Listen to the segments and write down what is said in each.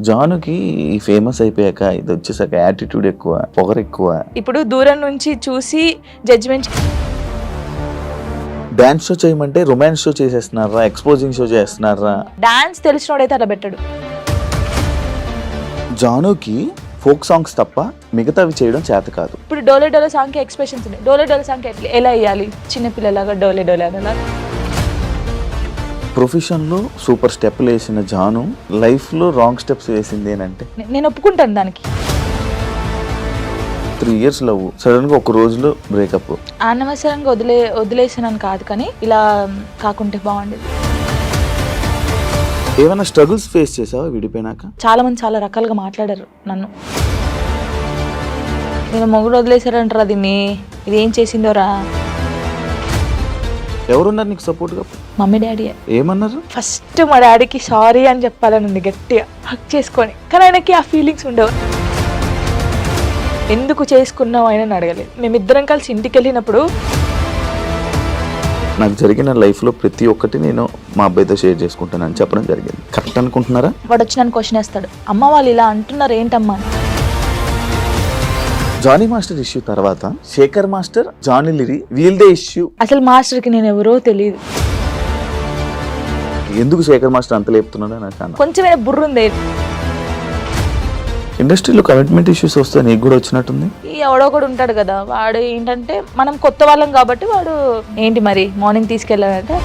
జానుకి famous అయిపోయాక ఇది వచ్చేసాక యాటిట్యూడ్ ఎక్కువ, పొగరు ఎక్కువ. ఇప్పుడు దూరం నుంచి చూసి జడ్జిమెంట్. డాన్స్ షో చేయమంటే రొమాన్స్ షో చేసేస్తున్నారా, ఎక్స్పోజింగ్ షో చేస్తున్నారా? డాన్స్ తెలిసినోడైతే అలా పెట్టాడు. జానుకి ఫోక్ సాంగ్స్ తప్ప మిగతావి చేయడం చేత కాదు. ఇప్పుడు డోలే డోలే సాంగ్ కి ఎక్స్ప్రెషన్స్ ఉన్నాయి. డోలే డోలే సాంగ్ ఎలా వేయాలి? చిన్నపిల్లలాగా డోలే డోలే అలా. ప్రొఫెషన్లో సూపర్ స్టెప్లు వేసిన జాను లైఫ్లో రాంగ్ స్టెప్స్ వేసింది ఏంటంటే, నేను ఒప్పుకుంటాను దానికి. 3 years లవ్, సడన్గా ఒక రోజులో బ్రేకప్. అనవసరంగా వదిలేసానని కాదు, కానీ ఇలా కాకుంటే బాగుండేది. ఏమైనా స్ట్రగుల్స్ ఫేస్ చేసావా విడిపోయినాక? చాలా మంది చాలా రకాలుగా మాట్లాడారు నన్ను. నేను మొగుడు వదిలేసారంటారా దీన్ని, ఇది ఏం చేసిందోరా. ఎవరున్నారు నీకు సపోర్ట్గా? Mummy daddy. ఏమన్నారు? ఫస్ట్ మా డాడీకి సారీ అని చెప్పాలని ఉంది గట్టిగా, హక్ చేసుకొని. కానీ ఆయనకి ఆ ఫీలింగ్స్ ఉండవు. ఎందుకు చేసుకున్నావు ఆయన అడగలేదు. మేమిద్దరం కలిసి ఇంటికి వెళ్ళినప్పుడు నాకు జరిగిన లైఫ్లో ప్రతి ఒక్కటి నేను మా అబ్బాయితో షేర్ చేసుకుంటానని చెప్పడం జరిగింది. కరెక్ట్ అనుకుంటున్నారా? వాడు వచ్చి నన్ను క్వశ్చన్ వేస్తాడు, అమ్మ వాళ్ళు ఇలా అంటున్నారు ఏంటమ్మా అని. జానీ మాస్టర్ ఇష్యూ తర్వాత శేఖర్ మాస్టర్, జానీ లిరి వీళ్ళదే ఇష్యూ. అసలు మాస్టర్కి నేను ఎవరో తెలియదు. ఎందుకు శేఖర్ మాస్టర్ అంత లేపుతున్నాడో నాకు అన్న. కొంచెమైనా బుర్ర ఉంది. ఇండస్ట్రీలో కమిట్మెంట్ ఇష్యూస్ వస్తే నీకు కూడా వచ్చినట్టుంది. ఈ ఎవడో కూడా ఉంటాడు కదా, వాడు ఏంటంటే మనం కొత్త వాళ్ళం కాబట్టి వాడు ఏంటి మరి మార్నింగ్ తీసుకెళ్ళాడంటే,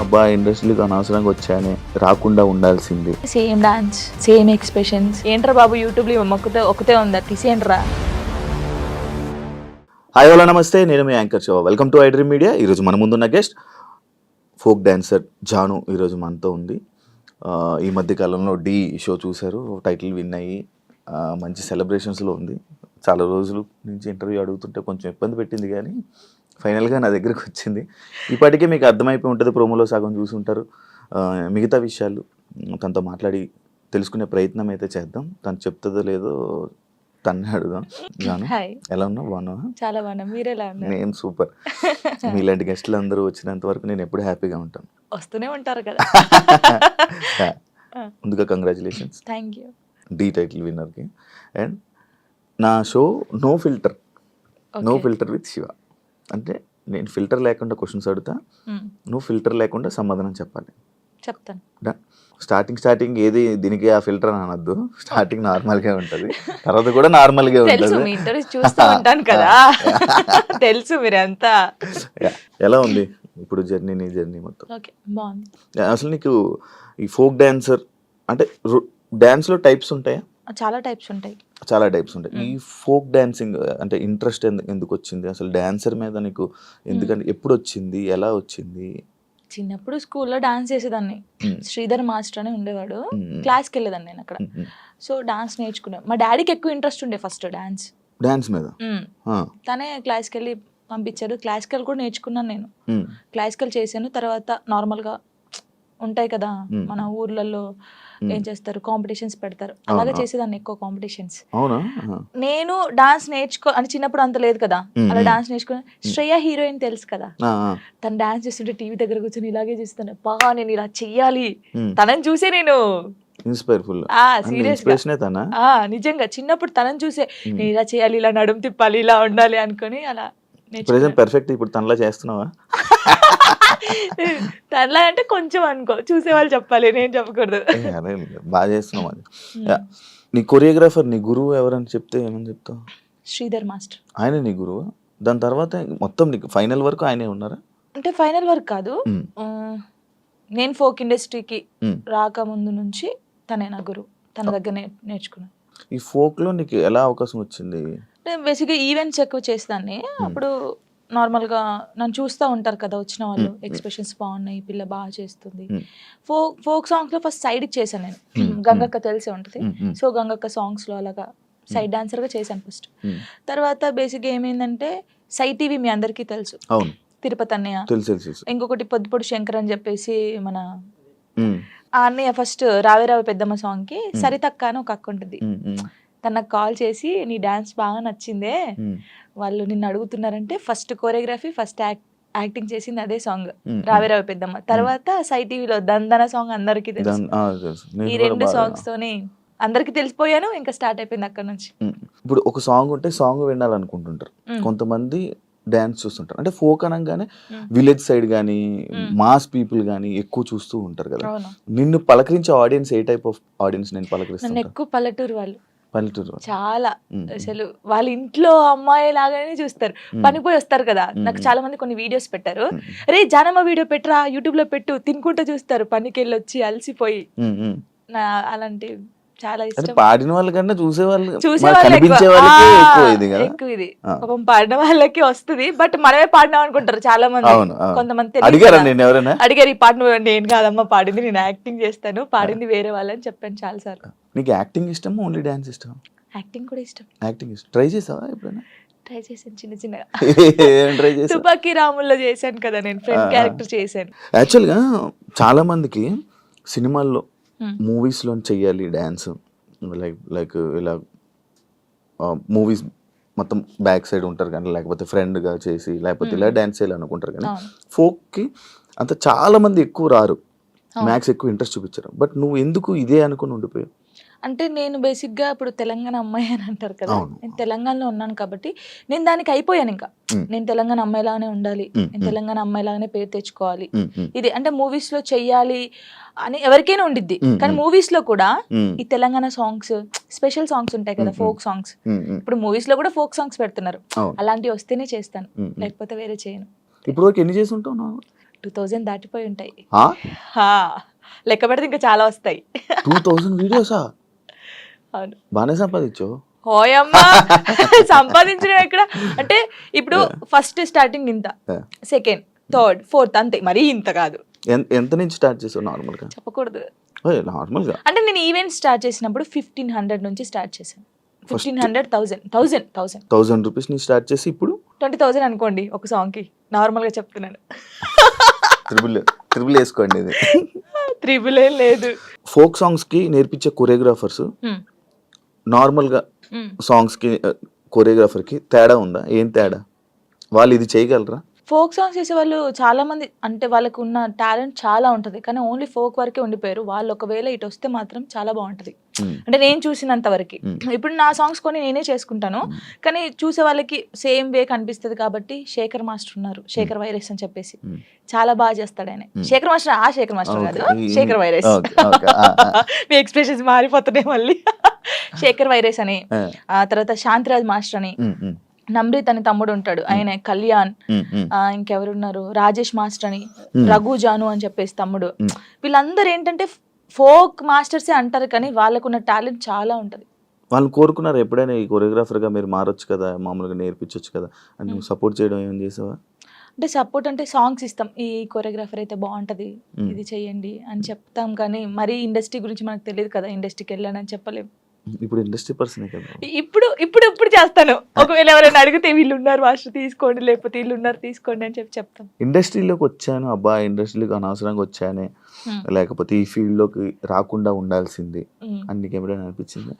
అబ్బా ఇండస్ట్రీకి అనవసరంగా వచ్చానే, రాకుండా ఉండాల్సింది. Same dance, same expressions. ఏంట్రా బాబు యూట్యూబ్లో ఒకతే ఉందా, తీసేయండిరా. హాయ్ హలో నమస్తే, నేను మీ anchor Shiva. Welcome to I dream media. ఈరోజు మన ముందున్న గెస్ట్ ఫోక్ డాన్సర్ జాను ఈరోజు మనతో ఉంది. ఈ మధ్య కాలంలో డి షో చూశారు, టైటిల్ విన్ అయ్యి మంచి సెలబ్రేషన్స్లో ఉంది. చాలా రోజుల నుంచి ఇంటర్వ్యూ అడుగుతుంటే కొంచెం ఇబ్బంది పెట్టింది, కానీ ఫైనల్గా నా దగ్గరకు వచ్చింది. ఇప్పటికే మీకు అర్థమైపోయి ఉంటుంది, ప్రోమోలో సగం చూసి ఉంటారు. మిగతా విషయాలు తనతో మాట్లాడి తెలుసుకునే ప్రయత్నం అయితే చేద్దాం. తను చెప్తుందో లేదో తన్నే అడుగుదాం. జాను, ఎలా ఉన్నావు? బాగున్నావా? చాలా బాగున్నా, మీరు ఎలా ఉన్నారు? నేను సూపర్. మీలాంటి గెస్టులు అందరూ వచ్చినంత వరకు నేను ఎప్పుడు హ్యాపీగా ఉంటాను. వస్తూనే ఉంటారు కదా. ముందుగా congratulations, thank you. The title విన్నర్కి. అండ్ నా show no filter, no filter with Shiva. అంటే నేను ఫిల్టర్ లేకుండా క్వశ్చన్స్ అడుగుతా, నువ్వు ఫిల్టర్ లేకుండా సమాధానం చెప్పాలి. చెప్తాను. స్టార్టింగ్ ఏది దీనికి ఆ ఫిల్టర్ అని అనొద్దు. స్టార్టింగ్ నార్మల్గా ఉంటుంది, తర్వాత కూడా నార్మల్గా ఉంటుంది. ఇంటర్వ్యూ చూస్తూ ఉంటాను కదా, తెలుసు మీరంతా. ఎలా ఉంది ఇప్పుడు జర్నీ, నీ జర్నీ మొత్తం? ఓకే, బాగుంది. అసలు నీకు ఈ ఫోక్ డాన్సర్ అంటే డాన్స్లో టైప్స్ ఉంటాయా? చాలా టైప్స్ ఉంటాయి. చాలా టైప్స్ ఉంటాయి. ఈ ఫోక్ డాన్సింగ్ అంటే ఇంట్రెస్ట్ ఎందుకు వచ్చింది అసలు డాన్సర్ మీద నీకు? ఎందుకంటే ఎప్పుడు వచ్చింది, ఎలా వచ్చింది? చిన్నప్పుడు స్కూల్లో డాన్స్ చేసేదాన్ని. శ్రీధర్ మాస్టర్ అని ఉండేవాడు, క్లాస్కి వెళ్ళేదాన్ని నేను అక్కడ. సో డాన్స్ నేర్చుకున్నాను. మా డాడీకి ఎక్కువ ఇంట్రెస్ట్ ఉండే ఫస్ట్ డాన్స్ మీద. తనే క్లాస్కి వెళ్ళి పంపించాడు. క్లాసికల్ కూడా నేర్చుకున్నాను నేను. క్లాసికల్ చేశాను. తర్వాత నార్మల్గా ఉంటాయి కదా మన ఊర్లలో, ఏం చేస్తారు, కాంపిటీషన్స్ పెడతారు, అలాగే చేసేదాన్ని ఎక్కువ కాంపిటీషన్స్. నేను డాన్స్ అని చిన్నప్పుడు అంత లేదు కదా, అలా డాన్స్ నేర్చుకుని. శ్రేయ హీరోయిన్ తెలుసు కదా, తను డాన్స్ చేస్తుంటే టీవీ దగ్గర కూర్చొని ఇలాగే చూస్తాను, బాగా నేను ఇలా చెయ్యాలి. తనని చూసే నేను నిజంగా చిన్నప్పుడు తనని చూసే నేను ఇలా చేయాలి, ఇలా నడుము తిప్పాలి, ఇలా ఉండాలి అనుకుని అలా పర్ఫెక్ట్. ఇప్పుడు తనలా చేస్తున్నావా? తనలా అంటే కొంచెం అనుకో, చూసేవాళ్ళు చెప్పాలి, నేను చెప్పకూడదు. బాగా చేస్తున్నావు అది. నీ కొరియోగ్రాఫర్, నీ గురువు ఎవరని చెప్తే ఏమని చెప్తావు? శ్రీధర్ మాస్టర్. ఆయన నీ గురువు? దాని తర్వాత మొత్తం నీకు ఫైనల్ వరకు ఆయనే ఉన్నారా? అంటే ఫైనల్ వరకు కాదు, నేను ఫోక్ ఇండస్ట్రీకి రాకముందు నుంచి తనే నా గురువు. తన దగ్గర నేర్చుకున్నాను. ఈ ఫోక్లో నీకు ఎలా అవకాశం వచ్చింది? బేసిక్గా ఈవెంట్స్ ఎక్కువ చేస్తాను. అప్పుడు నార్మల్గా నన్ను చూస్తూ ఉంటారు కదా వచ్చిన వాళ్ళు, ఎక్స్ప్రెషన్స్ బాగున్నాయి, పిల్ల బాగా చేస్తుంది. ఫోక్ సాంగ్స్లో ఫస్ట్ సైడ్కి చేశాను నేను. గంగక్క తెలిసే ఉంటుంది. సో గంగక్క సాంగ్స్లో అలాగా సైడ్ డాన్సర్గా చేశాను ఫస్ట్. తర్వాత బేసిక్గా ఏమైందంటే సై టీవీ మీ అందరికీ తెలుసు, తిరుపతి అన్నయ్య. ఇంకొకటి పొద్దుపొడి శంకర్ అని చెప్పేసి మన ఆ అన్నయ్య ఫస్ట్ రావే రావే పెద్దమ్మ సాంగ్కి సరితక్క అని ఒక అక్క ఉంటుంది. తను నాకు కాల్ చేసి, నీ డాన్స్ బాగా నచ్చిందే, వాళ్ళు నిన్ను అడుగుతున్నారంటే ఫస్ట్ కోరియోగ్రఫీ, ఫస్ట్ యాక్టింగ్ చేసింది అదే సాంగ్ రావే రావే పెద్దమ్మ. తర్వాత సై టీవీలో దందన సాంగ్ అందరికి తెలుసు. ఈ 2 సాంగ్స్ తోని అందరికి తెలిసిపోయాను. ఇంకా స్టార్ట్ అయిపోయింది అక్కడ నుంచి. ఇప్పుడు ఒక సాంగ్ ఉంటే సాంగ్ వినాలనుకుంటుంటారు, కొంతమంది డాన్స్ చూస్తుంటారు. అంటే ఫోక్ అనగానే విలేజ్ సైడ్ కానీ మాస్ పీపుల్ కానీ ఎక్కువ చూస్తూ ఉంటారు కదా. నిన్ను పలకరించే ఆడియన్స్ ఏ టైప్ ఆఫ్ ఆడియన్స్ నేను నన్ను పలకరిస్తాను? ఎక్కువ పల్లెటూరు వాళ్ళు పల్లెటూరు. చాలా అసలు వాళ్ళ ఇంట్లో అమ్మాయి లాగానే చూస్తారు. పనిపోయి వస్తారు కదా, నాకు చాలా మంది కొన్ని వీడియోస్ పెట్టారు. రే జానమ్మ వీడియో పెట్టరా, యూట్యూబ్ లో పెట్టు, తినుకుంటూ చూస్తారు పనికి వెళ్ళి వచ్చి అలసిపోయి. అలాంటి చాలా ఇష్టం. పాడిన వాళ్ళకన్నా చూసే చూసేవాళ్ళు ఎక్కువ ఇది. పాపం పాడిన వాళ్ళకి వస్తుంది, బట్ మనమే పాడినాం అనుకుంటారు చాలా మంది. కొంతమంది అడిగారు ఈ పాట నువ్వు. నేను కాదమ్మా పాడింది, నేను యాక్టింగ్ చేస్తాను, పాడింది వేరే వాళ్ళని చెప్పాను చాలా సార్లు. నీకు యాక్టింగ్ ఇష్టం, ఓన్లీ డాన్స్ ఇష్టం? యాక్టింగ్ కూడా ఇష్టం. యాక్టింగ్ ఇష్టం. ట్రై చేసావా ఎప్పుడైనా? ట్రై చేశాను చిన్న చిన్నగా. తుపాకీ రాముల్లో చేశాను కదా నేను, ఫ్రెండ్ క్యారెక్టర్ చేశాను. యాక్చువల్గా చాలా మందికి సినిమాల్లో మూవీస్లో చెయ్యాలి డ్యాన్స్, లైక్ ఇలా మూవీస్ మొత్తం బ్యాక్ సైడ్ ఉంటారు కానీ, లేకపోతే ఫ్రెండ్గా చేసి, లేకపోతే ఇలా డ్యాన్స్ చేయాలి అనుకుంటారు కానీ, ఫోక్కి అంత చాలా మంది ఎక్కువ రారు, మ్యాక్స్ ఎక్కువ ఇంట్రెస్ట్ చూపించారు. బట్ నువ్వు ఎందుకు ఇదే అనుకుని ఉండిపోయావు? అంటే నేను బేసిక్గా ఇప్పుడు తెలంగాణ అమ్మాయి అని అంటారు కదా, నేను తెలంగాణలో ఉన్నాను కాబట్టి నేను దానికి అయిపోయాను. ఇంకా నేను తెలంగాణ అమ్మాయిలాగానే ఉండాలి, నేను తెలంగాణ అమ్మాయిలాగానే పేరు తెచ్చుకోవాలి, ఇది అంటే మూవీస్ లో చెయ్యాలి అని ఎవరికైనా ఉండిద్ది. కానీ మూవీస్ లో కూడా ఈ తెలంగాణ సాంగ్స్, స్పెషల్ సాంగ్స్ ఉంటాయి కదా, ఫోక్ సాంగ్స్. ఇప్పుడు మూవీస్ లో కూడా ఫోక్ సాంగ్స్ పెడుతున్నారు, అలాంటివి వస్తేనే చేస్తాను, లేకపోతే వేరే చేయను. ఇప్పుడు ఎన్ని చేసి ఉంటావు? 2000 దాటిపోయి ఉంటాయి. లెక్క పెడితే ఇంకా చాలా వస్తాయి. 2000 వీడియోసా? అవును. బాగానే సంపాదించావు. హోయమ్మా, సంపాదించడం ఎక్కడ అంటే, ఇప్పుడు ఫస్ట్ స్టార్టింగ్ ఇంత, సెకండ్, థర్డ్, ఫోర్త్, అంతే, మరీ ఇంత కాదు. ఎంత నుంచి స్టార్ట్ చేసావు? నార్మల్ గా చెప్పకూడదు. నార్మల్ గా అంటే నేను ఈవెంట్ స్టార్ట్ చేసినప్పుడు 1500 నుంచి స్టార్ట్ చేశాను. 1500, 1000 రూపీస్ నుంచి స్టార్ట్ చేసి ఇప్పుడు 20,000 అనుకోండి ఒక సాంగ్ కి. నార్మల్ గా చెప్తున్నాను. త్రిబుల్ వేసుకోండి. ఇది త్రిబుల్ ఏం లేదు. ఫోక్ సాంగ్స్ కి నేర్పించే కొరియోగ్రాఫర్స్ నార్మల్ గా సాంగ్స్ కి కొరియోగ్రాఫర్ కి తేడా ఉందా? ఏం తేడా? వాళ్ళు ఇది చేయగలరా? ఫోక్ సాంగ్స్ చేసే వాళ్ళు చాలా మంది, అంటే వాళ్ళకు ఉన్న టాలెంట్ చాలా ఉంటుంది, కానీ ఓన్లీ ఫోక్ వరకే ఉండిపోయారు. వాళ్ళు ఒకవేళ ఇటు వస్తే మాత్రం చాలా బాగుంటది. అంటే నేను చూసినంత వరకు. ఇప్పుడు నా సాంగ్స్ కొని నేనే చేసుకుంటాను, కానీ చూసే వాళ్ళకి సేమ్ వే కనిపిస్తుంది. కాబట్టి శేఖర్ మాస్టర్ ఉన్నారు, శేఖర్ వైరస్ అని చెప్పేసి, చాలా బాగా చేస్తాడు ఆయన. శేఖర్ మాస్టర్, ఆ శేఖర్ మాస్టర్ కాదు, శేఖర్ వైరస్. మీ ఎక్స్ప్రెషన్స్ మారిపోతున్నాయి మళ్ళీ. శేఖర్ వైరస్ అని, ఆ తర్వాత శాంతిరాజ్ మాస్టర్ అని, నమ్రీత్ అని తమ్ముడు ఉంటాడు, ఆయన కళ్యాణ్, ఇంకెవరున్నారు, రాజేష్ మాస్టర్ అని, రఘు జాను అని చెప్పేసి తమ్ముడు. వీళ్ళందరూ ఏంటంటే ఫోక్ మాస్టర్సే అంటారు, కానీ వాళ్ళకున్న టాలెంట్ చాలా ఉంటది. వాళ్ళు కోరుకున్నారు ఎప్పుడైనా ఈ కొరియోగ్రాఫర్ గా మీరు మారొచ్చు కదా, మామూలుగా నేర్పించవచ్చు కదా అని నువ్వు సపోర్ట్ చేయడం ఏం చేసావా? అంటే సపోర్ట్ అంటే సాంగ్స్ ఇస్తాం, ఈ కొరియోగ్రాఫర్ అయితే బాగుంటది, ఇది చెయ్యండి అని చెప్తాం, కానీ మరీ ఇండస్ట్రీ గురించి మనకు తెలియదు కదా, ఇండస్ట్రీకి వెళ్ళానని చెప్పలేము. ఇప్పుడు ఇండస్ట్రీ పర్సన్ కదా. ఇప్పుడు చేస్తాను. ఒకవేళ ఎవరైనా అడిగితే వీళ్ళు ఉన్నారు మాస్టర్ తీసుకోండి, లేకపోతే వీళ్ళు ఉన్నారు తీసుకోండి అని చెప్పి చెప్తాం. ఇండస్ట్రీలోకి వచ్చాను, అబ్బా ఇండస్ట్రీలోకి అనవసరంగా వచ్చానే, లేకపోతే ఈ ఫీల్డ్ లోకి రాకుండా ఉండాల్సింది అని నీకు ఎప్పుడైనా అనిపించింది?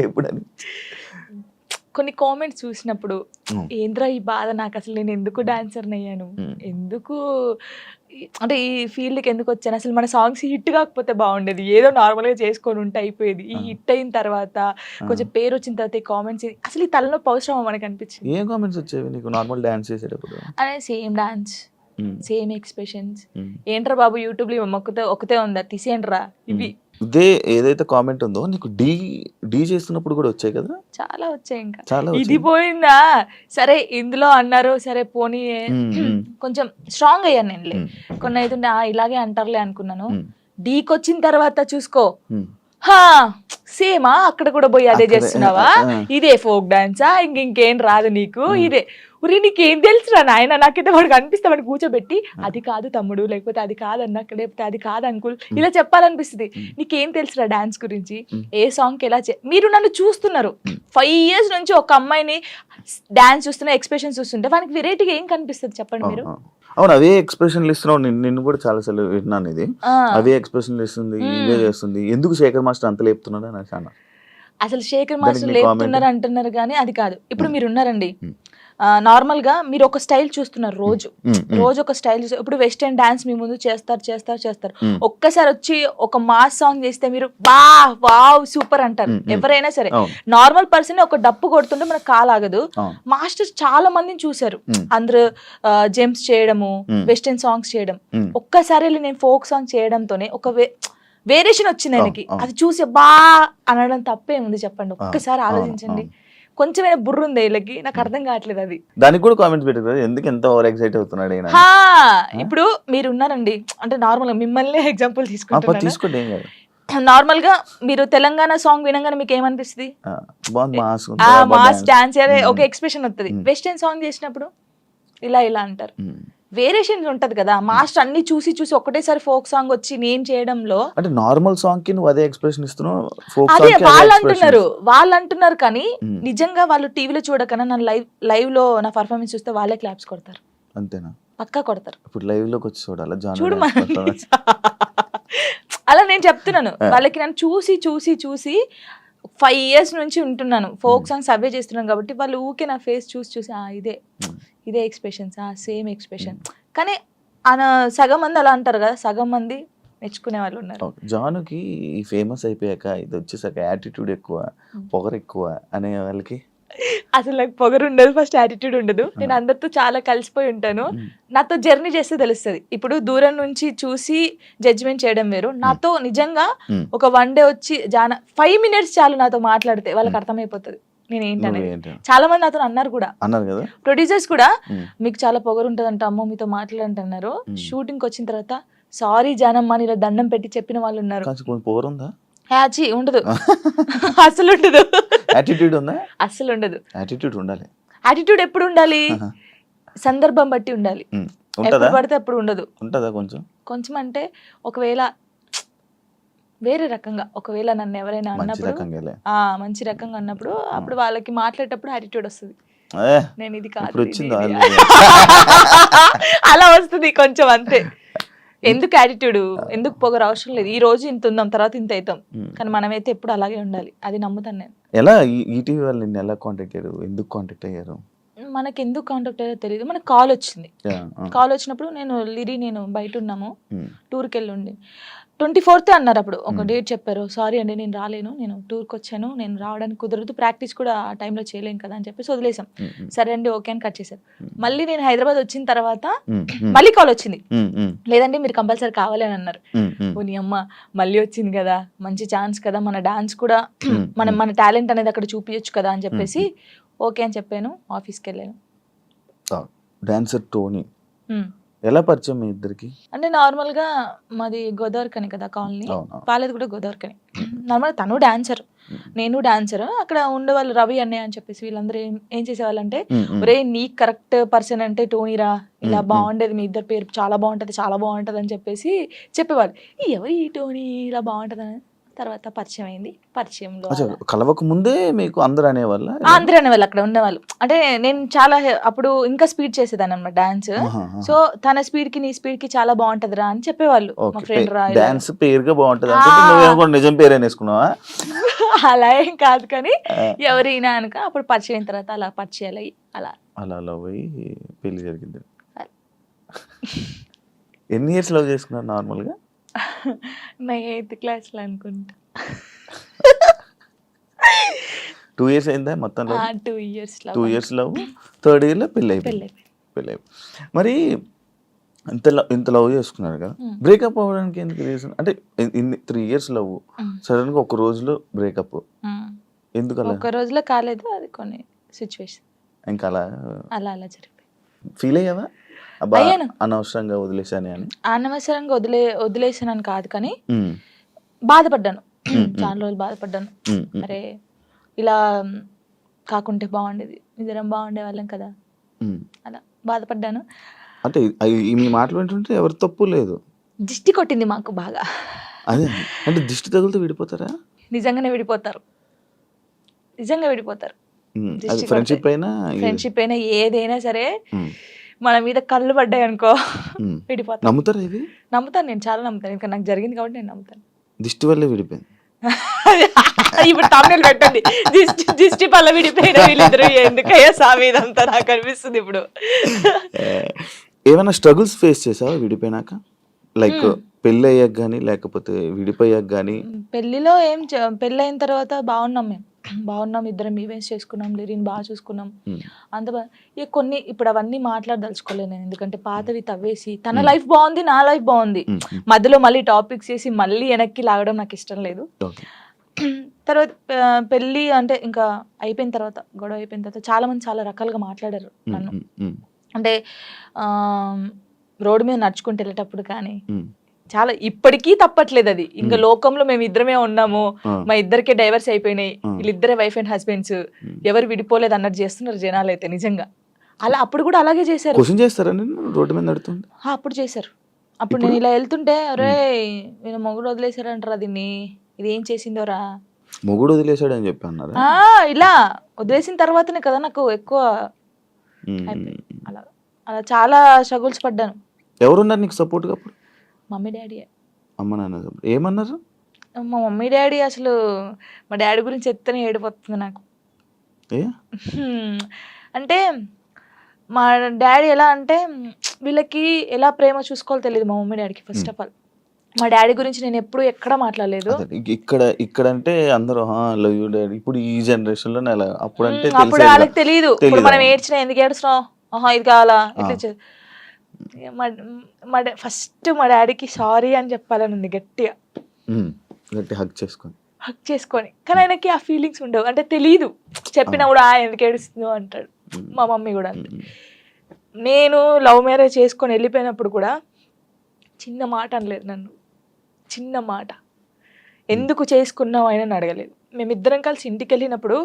ఎప్పుడని? కొన్ని కామెంట్స్ చూసినప్పుడు ఏంద్రా ఈ బాధ, నాకు అసలు నేను ఎందుకు డాన్సర్ని అయ్యాను, ఎందుకు అంటే ఈ ఫీల్డ్కి ఎందుకు వచ్చాను, అసలు మన సాంగ్స్ హిట్ కాకపోతే బాగుండేది, ఏదో నార్మల్గా చేసుకొని ఉంటే అయిపోయేది. ఈ హిట్ అయిన తర్వాత కొంచెం పేరు వచ్చిన తర్వాత ఈ కామెంట్స్, అసలు ఈ తలనొప్పి అవసరమా మనకు అనిపించింది. ఏం కామెంట్స్ వచ్చేవి నీకు నార్మల్ డాన్స్ చేసేటప్పుడు? అదే సేమ్ డాన్స్, సేమ్ ఎక్స్ప్రెషన్స్, ఏంట్రా బాబు యూట్యూబ్ లో ఒకతే ఉందా, తీసేయండిరా ఇవి. ఇదే ఏదైతే కామెంట్ ఉందో నీకు డీ చేస్తున్నప్పుడు కూడా వచ్చాయి కదా? చాలా వచ్చాయి. ఇంకా ఇది పోయిందా, సరే ఇందులో అన్నారు, సరే పోనీ కొంచెం స్ట్రాంగ్ అయ్యాను నేను. కొన్ని అయితే ఇలాగే అంటారులే అనుకున్నాను. డీకి వచ్చిన తర్వాత చూసుకో, సేమా అక్కడ కూడా పోయి అదే చేస్తున్నావా, ఇదే ఫోక్ డాన్సా, ఇంకేం రాదు నీకు, ఇదే ఉరి నీకేం తెలుసురా నాయన, నాకైతే వాడికి అనిపిస్తామని కూర్చోబెట్టి, అది కాదు తమ్ముడు, లేకపోతే అది కాదన్నా, లేకపోతే అది కాదు అంకుల్, ఇలా చెప్పాలనిపిస్తుంది. నీకేం తెలుసురా డాన్స్ గురించి, ఏ సాంగ్కి ఎలా మీరు నన్ను చూస్తున్నారు 5 years నుంచి, ఒక అమ్మాయిని డాన్స్ చూస్తున్నా, ఎక్స్ప్రెషన్స్ చూస్తుంటే వానికి వెరైటీగా ఏం కనిపిస్తుంది చెప్పండి మీరు? అవును, అవే ఎక్స్ప్రెషన్లు ఇస్తున్నావు. నిన్ను కూడా చాలా సార్లు విన్నాను, ఇది అవే ఎక్స్ప్రెషన్లు ఇస్తుంది, ఇవే చేస్తుంది, ఎందుకు శేఖర్ మాస్టర్ అంత లేపుతున్నాడు అని అసలు శేఖర్ మాస్టర్ లేపుతున్నారు అంటున్నారు, కానీ అది కాదు. ఇప్పుడు మీరు ఉన్నారండి, నార్మల్ గా మీరు ఒక స్టైల్ చూస్తున్నారు రోజు ఒక స్టైల్ చూస్తారు. ఇప్పుడు వెస్టర్న్ డాన్స్ మీ ముందు చేస్తారు. ఒక్కసారి వచ్చి ఒక మాస్ సాంగ్ చేస్తే మీరు వావ్ సూపర్ అంటారు ఎవరైనా సరే. నార్మల్ పర్సన్ ఒక డప్పు కొడుతుంటే మనకు కాలాగదు. మాస్టర్స్ చాలా మందిని చూసారు, అందరూ జెంప్స్ చేయడము, వెస్టర్న్ సాంగ్స్ చేయడం. ఒక్కసారి నేను ఫోక్ సాంగ్ చేయడంతోనే ఒక వేరియేషన్ వచ్చింది ఆయనకి. అది చూసి అనడం తప్పే ఉంది చెప్పండి, ఒక్కసారి ఆలోచించండి. కొంచెమైనా బుర్ర ఉంది వీళ్ళకి, నాకు అర్థం కావట్లేదు అది. దానికి కూడా కామెంట్స్ పెట్టారు ఎందుకు ఎంత ఓవర్ ఎక్సైట్ అవుతున్నాడు ఈయన. ఇప్పుడు మీరు ఉన్నారండి, అంటే నార్మల్ గా మిమ్మల్ని ఎగ్జాంపుల్ తీసుకోండి. నార్మల్ గా మీరు తెలంగాణ సాంగ్ వినగానే మీకు ఏమనిపిస్తుంది? మాస్ డాన్స్ ఒక ఎక్స్ప్రెషన్ వస్తుంది. వెస్టర్న్ సాంగ్ చేసినప్పుడు ఇలా అంటారు. వేరియేషన్ ఉంటది కదా. మాస్టర్ అన్ని చూసి ఒకటేసారి ఫోక్ సాంగ్ వచ్చి నేను చేయడంలో, అంటే నార్మల్ సాంగ్ కి నువ్వు అదే ఎక్స్ప్రెషన్ ఇస్తున్నావు, అదే వాళ్ళు అంటున్నారు కానీ నిజంగా వాళ్ళు టీవీలో చూడకన్నా నా లైవ్ లో నా పర్ఫార్మెన్స్ చూస్తే వాళ్ళే క్లాప్స్ కొడతారు. అంతేనా? పక్కా కొడతారు. ఇప్పుడు లైవ్ లోకి వచ్చి చూడాలి చూడు అలా నేను చెప్తున్నాను వాళ్ళకి. నన్ను చూసి 5 years నుంచి ఉంటున్నాను, ఫోక్ సాంగ్స్ అవే చేస్తున్నాను కాబట్టి వాళ్ళు ఊకే నా ఫేస్ చూసి ఇదే ఎక్స్ప్రెషన్స్, సేమ్ ఎక్స్ప్రెషన్. కానీ సగం మంది అలా అంటారు కదా, సగం మంది మెచ్చుకునే వాళ్ళు ఉన్నారు. జానుకి ఫేమస్ అయిపోయాక ఇది వచ్చేసాక యాటిట్యూడ్ ఎక్కువ, పొగరు ఎక్కువ అనే వాళ్ళకి అసలు నాకు పొగరు ఉండదు, ఫస్ట్ యాటిట్యూడ్ ఉండదు. నేను అందరితో చాలా కలిసిపోయి ఉంటాను. నాతో జర్నీ చేస్తే తెలుస్తుంది. ఇప్పుడు దూరం నుంచి చూసి జడ్జిమెంట్ చేయడం వేరు. నాతో నిజంగా ఒక 1 day వచ్చి 5 minutes చాలు నాతో మాట్లాడితే వాళ్ళకి అర్థమైపోతుంది నేను ఏంటనేది. చాలా మంది నాతో అన్నారు కూడా, ప్రొడ్యూసర్స్ కూడా, మీకు చాలా పొగరు ఉంటదంట అమ్మో మీతో మాట్లాడంటున్నారు. షూటింగ్ వచ్చిన తర్వాత సారీ జానమ్మ ఇలా దండం పెట్టి చెప్పిన వాళ్ళు ఉన్నారు. ఉండదు అసలు ఉండదు. యాటిట్యూడ్ ఉందా? అసలు ఉండదు. యాటిట్యూడ్ ఉండాలి. యాటిట్యూడ్ ఎప్పుడు ఉండాలి? సందర్భం బట్టి ఉండాలి. ఎప్పుడు పడితే అప్పుడు ఉండదు. ఉంటదా కొంచెం అంటే ఒకవేళ వేరే రకంగా, ఒకవేళ నన్ను ఎవరైనా అన్నప్పుడు మంచి రకంగా అన్నప్పుడు అప్పుడు వాళ్ళకి మాట్లాడేటప్పుడు యాటిట్యూడ్ వస్తుంది. నేను ఇది కాదు అలా వస్తుంది కొంచెం అంతే. ఎందుకు యాటిట్యూడ్, ఎందుకు పొగరు అవసరం లేదు. ఈ రోజు ఇంత ఉందాం, తర్వాత ఇంత అవుతాం, కానీ మనమైతే ఎప్పుడు అలాగే ఉండాలి. అది నమ్ముతాను నేను. ఎలా ఈటీవీ వాళ్ళు నిన్ను ఎలా కాంటాక్ట్ అయ్యారు, ఎందుకు కాంటాక్ట్ అయ్యారు? మనకి ఎందుకు కాంటాక్ట్ అయ్యారో తెలియదు. మనకు కాల్ వచ్చింది. కాల్ వచ్చినప్పుడు నేను బయట ఉన్నాము, టూర్కి వెళ్ళి ఉండి 24th అన్నారు. అప్పుడు ఒక డేట్ చెప్పారు. సారీ అండి నేను రాలేను, నేను టూర్కి వచ్చాను, నేను రావడానికి కుదరదు, ప్రాక్టీస్ కూడా ఆ టైంలో చేయలేం కదా అని చెప్పేసి వదిలేసాం. సరే అండి ఓకే అని కట్ చేశారు. మళ్ళీ నేను హైదరాబాద్ వచ్చిన తర్వాత మళ్ళీ కాల్ వచ్చింది. లేదండి మీరు కంపల్సరీ కావాలి అని అన్నారు. ఓ నీ అమ్మ మళ్ళీ వచ్చింది కదా, మంచి ఛాన్స్ కదా, మన డాన్స్ కూడా మన టాలెంట్ అనేది అక్కడ చూపించచ్చు కదా అని చెప్పేసి ఓకే అని చెప్పాను. ఆఫీస్కి వెళ్ళాను. డాన్సర్ టోనీ ఎలా పరిచయం మీ ఇద్దరికి? అంటే నార్మల్ గా మాది గోదావరికని కదా కాలనీ, వాళ్ళది కూడా గోదావరికని. నార్మల్ తను డాన్సర్, నేను డాన్సర్. అక్కడ ఉండేవాళ్ళు రవి అన్నయ్య అని చెప్పేసి వీళ్ళందరూ ఏం చేసేవాళ్ళు అంటే, ఒరే నీ కరెక్ట్ పర్సన్ అంటే టోనీరా, ఇలా బాగుండేది, మీ ఇద్దరు పేరు చాలా బాగుంటది అని చెప్పేసి చెప్పేవాళ్ళు. ఎవరు ఈ టోనీ ఇలా బాగుంటది అని. తర్వాత పరిచయం అయింది. పరిచయంలో కలవక ముందే మీకు అందరూ అనేవాళ్ళు అక్కడ ఉండేవాళ్ళు. అంటే నేను చాలా అప్పుడు ఇంకా స్పీడ్ చేసేదాన్ని అన్నమాట డాన్స్. సో తన స్పీడ్ కి నీ స్పీడ్ కి చాలా బాగుంటదిరా అని చెప్పేవాళ్ళు. మా ఫ్రెండ్ రా డాన్స్ పేరుగా బాగుంటది అనుకుంటే నిజం పేరు అనేసుకున్నావా? అలా ఏం కాదు కానీ ఎవరైనా అనుక అప్పుడు పరిచయం అయిన తర్వాత అలా పరిచయాలు అలా పోయి పెళ్లి జరిగింది. ఎన్ని ఇయర్స్ లవ్ చేసుకున్నారు నార్మల్ గా? నా 8th class లో అనుకుంటా. 2 years అయిందా మొత్తం? 2 years 2 years love, 3rd year లో పెళ్ళి అయిపోయింది. మరి ఇంత లవ్ చేసుకున్నారు కదా, బ్రేకప్ అవ్వడానికి ఎందుకు రీజన్? అంటే 3 years లవ్, సడన్ గా ఒక రోజులో బ్రేకప్ ఎందుకు? అలా ఒక రోజులో కాలేదు, అది కొన్ని సిచ్యువేషన్ ఇంకా అలా జరిగిపోయింది. ఫీల్ అయ్యావా అనవసరంగా వదిలేసాను అని? అనవసరంగా వదిలేసానని కాదు కానీ బాధపడ్డాను. చాలా రోజులు బాధపడ్డాను. అరే ఇలా కాకుంటే బాగుండేది, ఇద్దరం బాగుండే వాళ్ళం కదా, అలా బాధపడ్డాను. అంటే మీ మాటలు వింటుంటే ఎవరి తప్పు లేదు. దిష్టి కొట్టింది మాకు బాగా. అదే అంటే దిష్టి తగులుతూ విడిపోతారా? నిజంగా విడిపోతారు. ఫ్రెండ్షిప్ అయినా ఏదైనా సరే మన మీద కళ్ళు పడ్డాయి అనుకో విడిపోతాను. నమ్ముతారా ఇది? నమ్ముతాను, నేను చాలా నమ్ముతాను. ఇంకా నాకు జరిగింది కాబట్టి నేను నమ్ముతాను. దిష్టి వల్లే విడిపోయింది. ఇప్పుడు తమిళ పెట్టండి, దిష్టి పల్ల విడిపోయిన వీళ్ళిద్దరు ఎందుకయ్యా సామి ఇదంతా నాకు అనిపిస్తుంది ఇప్పుడు. ఏమైనా స్ట్రగుల్స్ ఫేస్ చేసావా విడిపోయినాక? లైక్ పెళ్ళి అయ్యాక కానీ లేకపోతే విడిపోయాక కానీ? పెళ్లిలో పెళ్ళి అయిన తర్వాత బాగున్నాం, మేము బాగున్నాం, ఇద్దరం ఈవెంట్స్ చేసుకున్నాం, లిరిన్ బాగా చూసుకున్నాం, అంత ఇక కొన్ని ఇప్పుడు అవన్నీ మాట్లాడదలుచుకోలేదు నేను, ఎందుకంటే పాతవి తవ్వేసి తన లైఫ్ బాగుంది, నా లైఫ్ బాగుంది, మధ్యలో మళ్ళీ టాపిక్స్ చేసి మళ్ళీ వెనక్కి లాగడం నాకు ఇష్టం లేదు. తర్వాత పెళ్ళి అంటే ఇంకా అయిపోయిన తర్వాత, గొడవ అయిపోయిన తర్వాత చాలా మంది చాలా రకాలుగా మాట్లాడారు నన్ను. అంటే రోడ్డు మీద నడుచుకుంటూ వెళ్ళేటప్పుడు కానీ చాలా, ఇప్పటికీ తప్పట్లేదు అది. ఇంకా లోకంలో మేము ఇద్దరమే ఉన్నాము, మా ఇద్దరికే డైవర్స్ అయిపోయినాయి, వీళ్ళిద్దరే వైఫ్ అండ్ హస్బెండ్స్, ఎవరు విడిపోలేదు అన్నట్టు చేస్తున్నారు జనాలు అయితే. నిజంగా అలా అప్పుడు కూడా అలాగే చేశారు. రోడ్డు మీద నడుతుంది అప్పుడు చేశారు. అప్పుడు నేను ఇలా వెళ్తుంటే, అరే నేను మొగుడు వదిలేశారంటారా దీన్ని, ఇది ఏం చేసిందోరా, మొగుడు వదిలేశాడు అని చెప్పి అన్నారు. ఇలా వదిలేసిన తర్వాతనే కదా నాకు ఎక్కువ అలా అలా చాలా స్ట్రగుల్స్ పడ్డాను. ఎవరున్నారు నీకు సపోర్ట్గా అప్పుడు? Mummy daddy. అమ్మ నాన్న ఏమన్నారు? మా మమ్మీ డాడీ అసలు, మా డాడీ గురించి ఎత్తనే ఏడిపోతుంది నాకు. అంటే మా డాడీ ఎలా అంటే, వీళ్ళకి ఎలా ప్రేమ చూసుకోవాలో తెలియదు మా మమ్మీ డాడీకి. ఫస్ట్ ఆఫ్ ఆల్ మా డాడీ గురించి నేను ఎప్పుడు ఎక్కడ మాట్లాడలేదు. ఇక్కడ అంటే అందరూ లవ్ యూ డాడీ, ఇప్పుడు ఈ జనరేషన్ లో అప్పుడు అంటే అప్పుడు వాళ్ళకి తెలియదు. ఇప్పుడు మనం ఏడ్చినా ఎందుకు ఏడుస్తున్నాం, ఇది కావాలా, ఇట్లా. ఫస్ట్ మా డాడీకి సారీ అని చెప్పాలని ఉంది గట్టిగా, హక్ చేసుకొని. కానీ ఆయనకి ఆ ఫీలింగ్స్ ఉండవు, అంటే తెలీదు. చెప్పినా కూడా ఎందుకు ఏడుస్తుందో అంటాడు. మా మమ్మీ కూడా అంతే. నేను లవ్ మ్యారేజ్ చేసుకొని వెళ్ళిపోయినప్పుడు కూడా చిన్న మాట అనలేదు నన్ను, చిన్న మాట. ఎందుకు చేసుకున్నావు అయినా అడగలేదు. మేమిద్దరం కలిసి ఇంటికి వెళ్ళినప్పుడు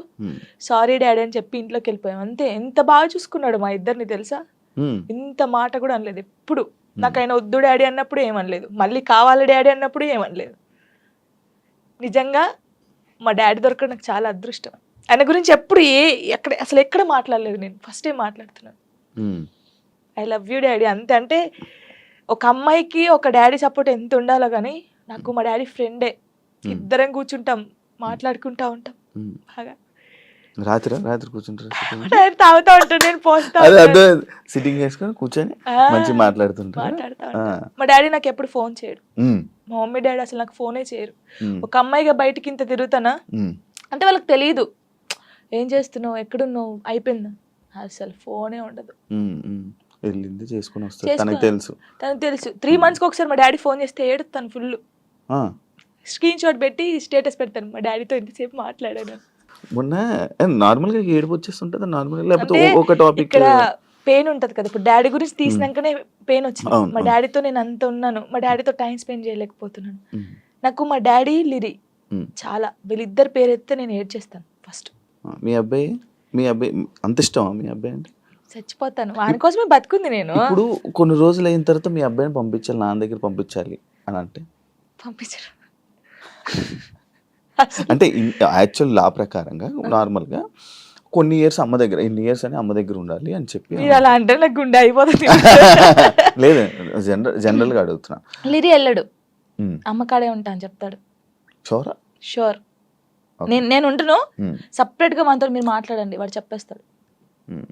సారీ డాడీ అని చెప్పి ఇంట్లోకి వెళ్ళిపోయాం అంతే. ఎంత బాగా చూసుకున్నాడు మా ఇద్దరిని తెలుసా, ఇంత మాట కూడా అనలేదు ఎప్పుడు. నాకు ఆయన వద్దు డాడీ అన్నప్పుడు ఏమనలేదు, మళ్ళీ కావాలి డాడీ అన్నప్పుడు ఏమనలేదు. నిజంగా మా డాడీ దొరకడం నాకు చాలా అదృష్టం. ఆయన గురించి ఎప్పుడు అసలు ఎక్కడ మాట్లాడలేదు నేను, ఫస్ట్ టైం మాట్లాడుతున్నాను. ఐ లవ్ యూ డాడీ అంతే. అంటే ఒక అమ్మాయికి ఒక డాడీ సపోర్ట్ ఎంత ఉండాలో కానీ, నాకు మా డాడీ ఫ్రెండే. ఇద్దరం కూర్చుంటాం, మాట్లాడుకుంటా ఉంటాం బాగా. రాత్రి కూర్చుంటారు, తాగుతా ఉంటాను, నేను పోస్తా సిట్టింగ్ చేసుకొని కూర్చొని మంచి మాట్లాడుతా ఉంటాను. మా డాడీ నాకు ఎప్పుడు ఫోన్ చేయడు, మా మమ్మీ డాడీ అసలు నాకు ఫోనే చేయరు. ఒక అమ్మాయిగా బయటికి ఇంత తిరుగుతానా అంటే వాళ్ళకి తెలియదు, ఏం చేస్తున్నావు, ఎక్కడున్నావు, అయిపోయిందా, అసలు ఫోనే ఉండదు. వెళ్ళింది చేసుకుని వస్తుంది, తనకు తెలుసు. 3 months ఒకసారి మా డాడీ ఫోన్ చేస్తే ఏడుతాను ఫుల్, స్క్రీన్ షాట్ పెట్టి స్టేటస్ పెడతాను, మా డాడీతో ఇంతసేపు మాట్లాడాను. మొన్న నార్మల్గా ఏడుపు వచ్చేస్తుంటుంది నార్మల్గా, లేకపోతే ఒక టాపిక్ ఇక్కడ పెయిన్ ఉంటది కదా. ఇప్పుడు డాడీ గురించి తీసినాకనే పెయిన్ వచ్చింది. మా డాడీతో నేను అంత ఉన్నాను, మా డాడీతో టైం స్పెండ్ చేయలేకపోతున్నాను. నాకు మా డాడీ లిరి చాలా, వీళ్ళిద్దరు పేరు ఎత్తే నేను ఏడ్చేస్తాను ఫస్ట్. మీ అబ్బాయి అంత ఇష్టమా మీ అబ్బాయి అంటే? చచ్చిపోతాను వాని కోసమే బతుకుంది నేను. ఇప్పుడు కొన్ని రోజులు అయిన తర్వాత మీ అబ్బాయిని పంపించాలి, నాన్న దగ్గర పంపించాలి అని అంటే పంపించరు. అంటే యాక్చువల్ లా ప్రకారంగా నార్మల్గా కొన్ని ఇయర్స్ అమ్మ దగ్గర, ఇన్ని ఇయర్స్ అని అమ్మ దగ్గర ఉండాలి అని చెప్పి. అలా అంటే నాకు గుండె అయిపోతుంది. లేదు, జనరల్గా అడుగుతున్నా. లిరి వెళ్ళడు, అమ్మ కాడే ఉంటా అని చెప్తాడు. షూర్ నేను ఉంటును, సపరేట్ గా మనతో మీరు మాట్లాడండి, వాడు చెప్పేస్తాడు,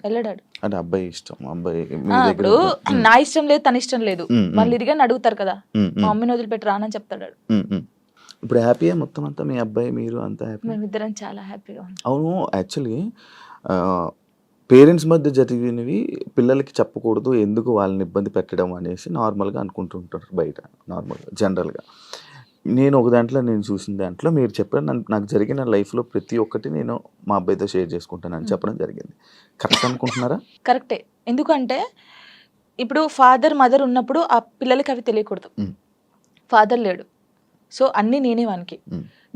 వెళ్ళడాడు. అంటే అబ్బాయి ఇష్టం, అబ్బాయి ఇప్పుడు నా ఇష్టం లేదు, తన ఇష్టం లేదు, వాళ్ళు ఇదిగా అడుగుతారు కదా, మా మమ్మీని వదిలిపెట్టి రానని చెప్తాడు. ఇప్పుడు హ్యాపీయా మొత్తం అంతా, మీ అబ్బాయి మీరు అంతా హ్యాపీ? మేమిద్దరం చాలా హ్యాపీగా ఉన్నాం. అవును, యాక్చువల్లీ పేరెంట్స్ మధ్య జరిగినవి పిల్లలకి చెప్పకూడదు, ఎందుకు వాళ్ళని ఇబ్బంది పెట్టడం అనేసి నార్మల్గా అనుకుంటుంటారు బయట, నార్మల్గా జనరల్గా. నేను ఒక దాంట్లో నేను చూసిన దాంట్లో మీరు చెప్పారు, నాకు జరిగిన లైఫ్లో ప్రతి ఒక్కటి నేను మా అబ్బాయితో షేర్ చేసుకుంటానని చెప్పడం జరిగింది. కరెక్ట్ అనుకుంటున్నారా? కరెక్టే. ఎందుకంటే ఇప్పుడు ఫాదర్ మదర్ ఉన్నప్పుడు ఆ పిల్లలకి అవి తెలియకూడదు. ఫాదర్ లేడు, సో అన్నీ నేనే వానికి.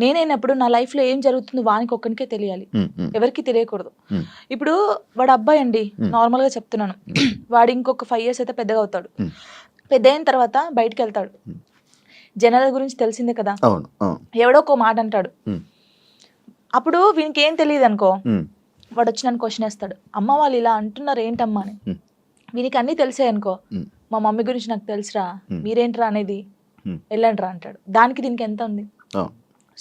నేనైనప్పుడు నా లైఫ్లో ఏం జరుగుతుందో వానికి ఒక్కనికే తెలియాలి, ఎవరికి తెలియకూడదు. ఇప్పుడు వాడు అబ్బాయి అండి, నార్మల్గా చెప్తున్నాను, వాడు ఇంకొక 5 years అయితే పెద్దగా అవుతాడు. పెద్ద అయిన తర్వాత బయటకు వెళ్తాడు, జనాల గురించి తెలిసిందే కదా, ఎవడో ఒక మాట అంటాడు. అప్పుడు వీనికి ఏం తెలియదు అనుకో, వాడు వచ్చి నన్ను క్వశ్చన్ వేస్తాడు, అమ్మ వాళ్ళు ఇలా అంటున్నారు ఏంటమ్మా అని. వీనికి అన్నీ తెలిసాయి అనుకో, మా మమ్మీ గురించి నాకు తెలుసురా, మీరేంట్రా అనేది, వెళ్ళండి రా అంటాడు. దానికి దీనికి ఎంత ఉంది?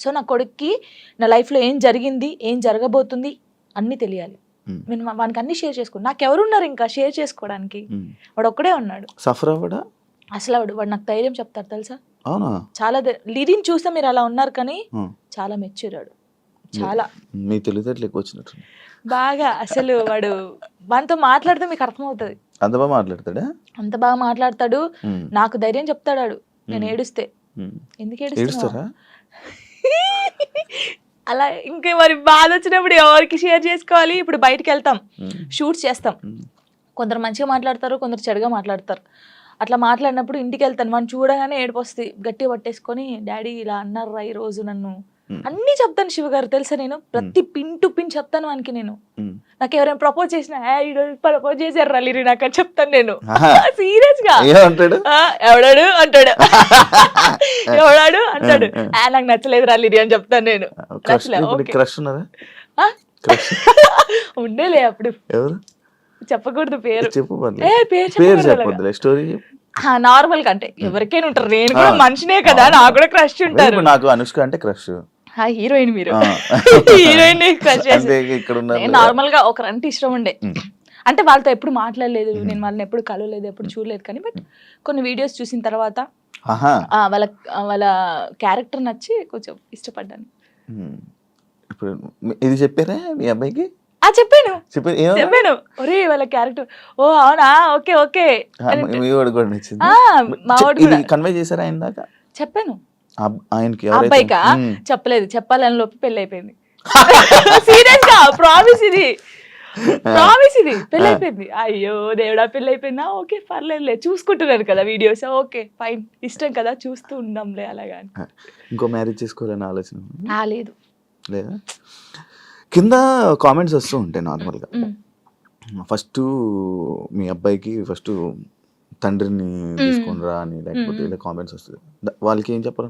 సో నా కొడుక్కి నా లైఫ్లో ఏం జరిగింది, ఏం జరగబోతుంది అన్నీ తెలియాలి. నేను వానికి అన్ని షేర్ చేసుకోండి. నాకు ఎవరున్నారు ఇంకా షేర్ చేసుకోవడానికి? వాడు ఒక్కడే ఉన్నాడు. సఫర్ అవ్వడా అసలు వాడు నాకు ధైర్యం చెప్తారు తెలుసా. అవునా? చాలా లిరిని చూస్తే మీరు అలా ఉన్నారు కానీ చాలా మెచ్యూరాడు. చాలా మీ తెలివితేటలు ఎక్కువ వచ్చినట్టు బాగా. అసలు వాడితో మాట్లాడితే మీకు అర్థమవుతుంది. అంత బాగా మాట్లాడతాడా? అంత బాగా మాట్లాడతాడు. నాకు ధైర్యం చెప్తాడు నేను ఏడుస్తే. ఎందుకు ఏడుస్తారా? అలా ఇంకా మరి బాధ వచ్చినప్పుడు ఎవరికి షేర్ చేసుకోవాలి? ఇప్పుడు బయటికి వెళ్తాం, షూట్స్ చేస్తాం, కొందరు మంచిగా మాట్లాడతారు, కొందరు చెడుగా మాట్లాడతారు. అట్లా మాట్లాడినప్పుడు ఇంటికి వెళ్తాను, వాడిని చూడగానే ఏడుపు వస్తుంది. గట్టిగా పట్టేసుకొని తే ఇలా అన్నారా ఈ రోజు నన్ను అన్నీ చెప్తాను శివ గారు తెలుసా. నేను ప్రతి పిన్ టు పిన్ చెప్తాను వానికి. నేను నాకు ఎవరైనా ప్రపోజ్ చేసినా ప్రపోజ్ చేశారు లిరి నాకు అని చెప్తాను నేను సీరియస్ గా. ఎవడాడు అంటాడు, ఎవడాడు అంటాడు, నాకు నచ్చలేదు లిరి అని చెప్తాను నేను. ఉండేలే అప్పుడు, చెప్పకూడదు పేరు. నార్మల్ గా అంటే ఎవరికైనా ఉంటారు, నేను కూడా మనిషినే కదా, నాకు కూడా క్రష్ ఉంటారు. నాకు అనుష్క అంటే క్రష్. హీరోయిన్ మీరు హీరోయిన్ నార్మల్ గా ఒకరంటే ఇష్టం ఉండే. అంటే వాళ్ళతో ఎప్పుడు మాట్లాడలేదు, నేను వాళ్ళని ఎప్పుడు కలవలేదు, ఎప్పుడు చూడలేదు. కానీ బట్ కొన్ని వీడియోస్ చూసిన తర్వాత వాళ్ళ క్యారెక్టర్ నచ్చి కొంచెం ఇష్టపడ్డాను. ఇప్పుడు ఇది చెప్పారా మీ అబ్బాయికి? చెప్పాను. ఒరే వాళ్ళ క్యారెక్టర్, ఓ అవునా, ఓకే ఓకే. కన్వే చేశారా ఆయన దాకా? చెప్పాను. అబ్బాయికా? చెప్పలేదు, చెప్పాలని లోపు పెళ్లి అయిపోయింది. సీరియస్ గా ప్రామిస్, ఇది పెళ్లి అయిపోయింది. అయ్యో దేవుడా, పెళ్లి అయిపోయిందా? ఓకే పర్లేదులే, చూసుకుంటున్నారు కదా వీడియోస్, ఓకే ఫైన్, ఇష్టం కదా చూస్తూ ఉందాంలే అలాగా. ఇంకో మ్యారేజ్ చేసుకోవాలని ఆలోచన లేదు లేదా? కింద కామెంట్స్ వస్తూ ఉంటాయి నార్మల్గా. ఫస్ట్ మీ అబ్బాయికి ఫస్ట్ తండ్రిని తీసుకొని రా అని, లేకపోతే ఇలా కామెంట్స్ వస్తుంది. వాళ్ళకి ఏం చెప్పరు?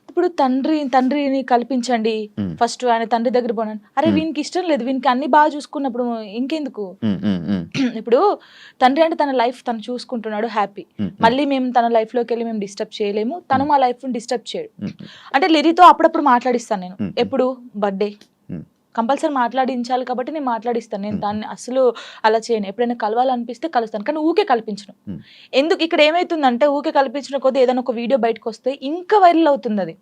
ఇప్పుడు తండ్రిని కల్పించండి ఫస్ట్, ఆయన తండ్రి దగ్గర పోనండి. అరే వీనికి ఇష్టం లేదు, వీనికి అన్ని బాగా చూసుకున్నప్పుడు ఇంకెందుకు? ఇప్పుడు తండ్రి అంటే తన లైఫ్ తను చూసుకుంటున్నాడు, హ్యాపీ. మళ్ళీ మేము తన లైఫ్ లోకి వెళ్ళి మేము డిస్టర్బ్ చేయలేము, తను మా లైఫ్ డిస్టర్బ్ చేయడు. అంటే లిరితో అప్పుడప్పుడు మాట్లాడిస్తాను నేను. ఎప్పుడు బర్త్డే కంపల్సరీ మాట్లాడించాలి కాబట్టి నేను మాట్లాడిస్తాను. నేను దాన్ని అసలు అలా చేయను. ఎప్పుడైనా కలవాలనిపిస్తే కలుస్తాను, కానీ ఊకే కల్పించను. ఎందుకు ఇక్కడ ఏమైతుందంటే ఊకే కల్పించిన కొద్ది ఏదైనా ఒక వీడియో బయటకు వస్తే ఇంకా వైరల్ అవుతుంది. అది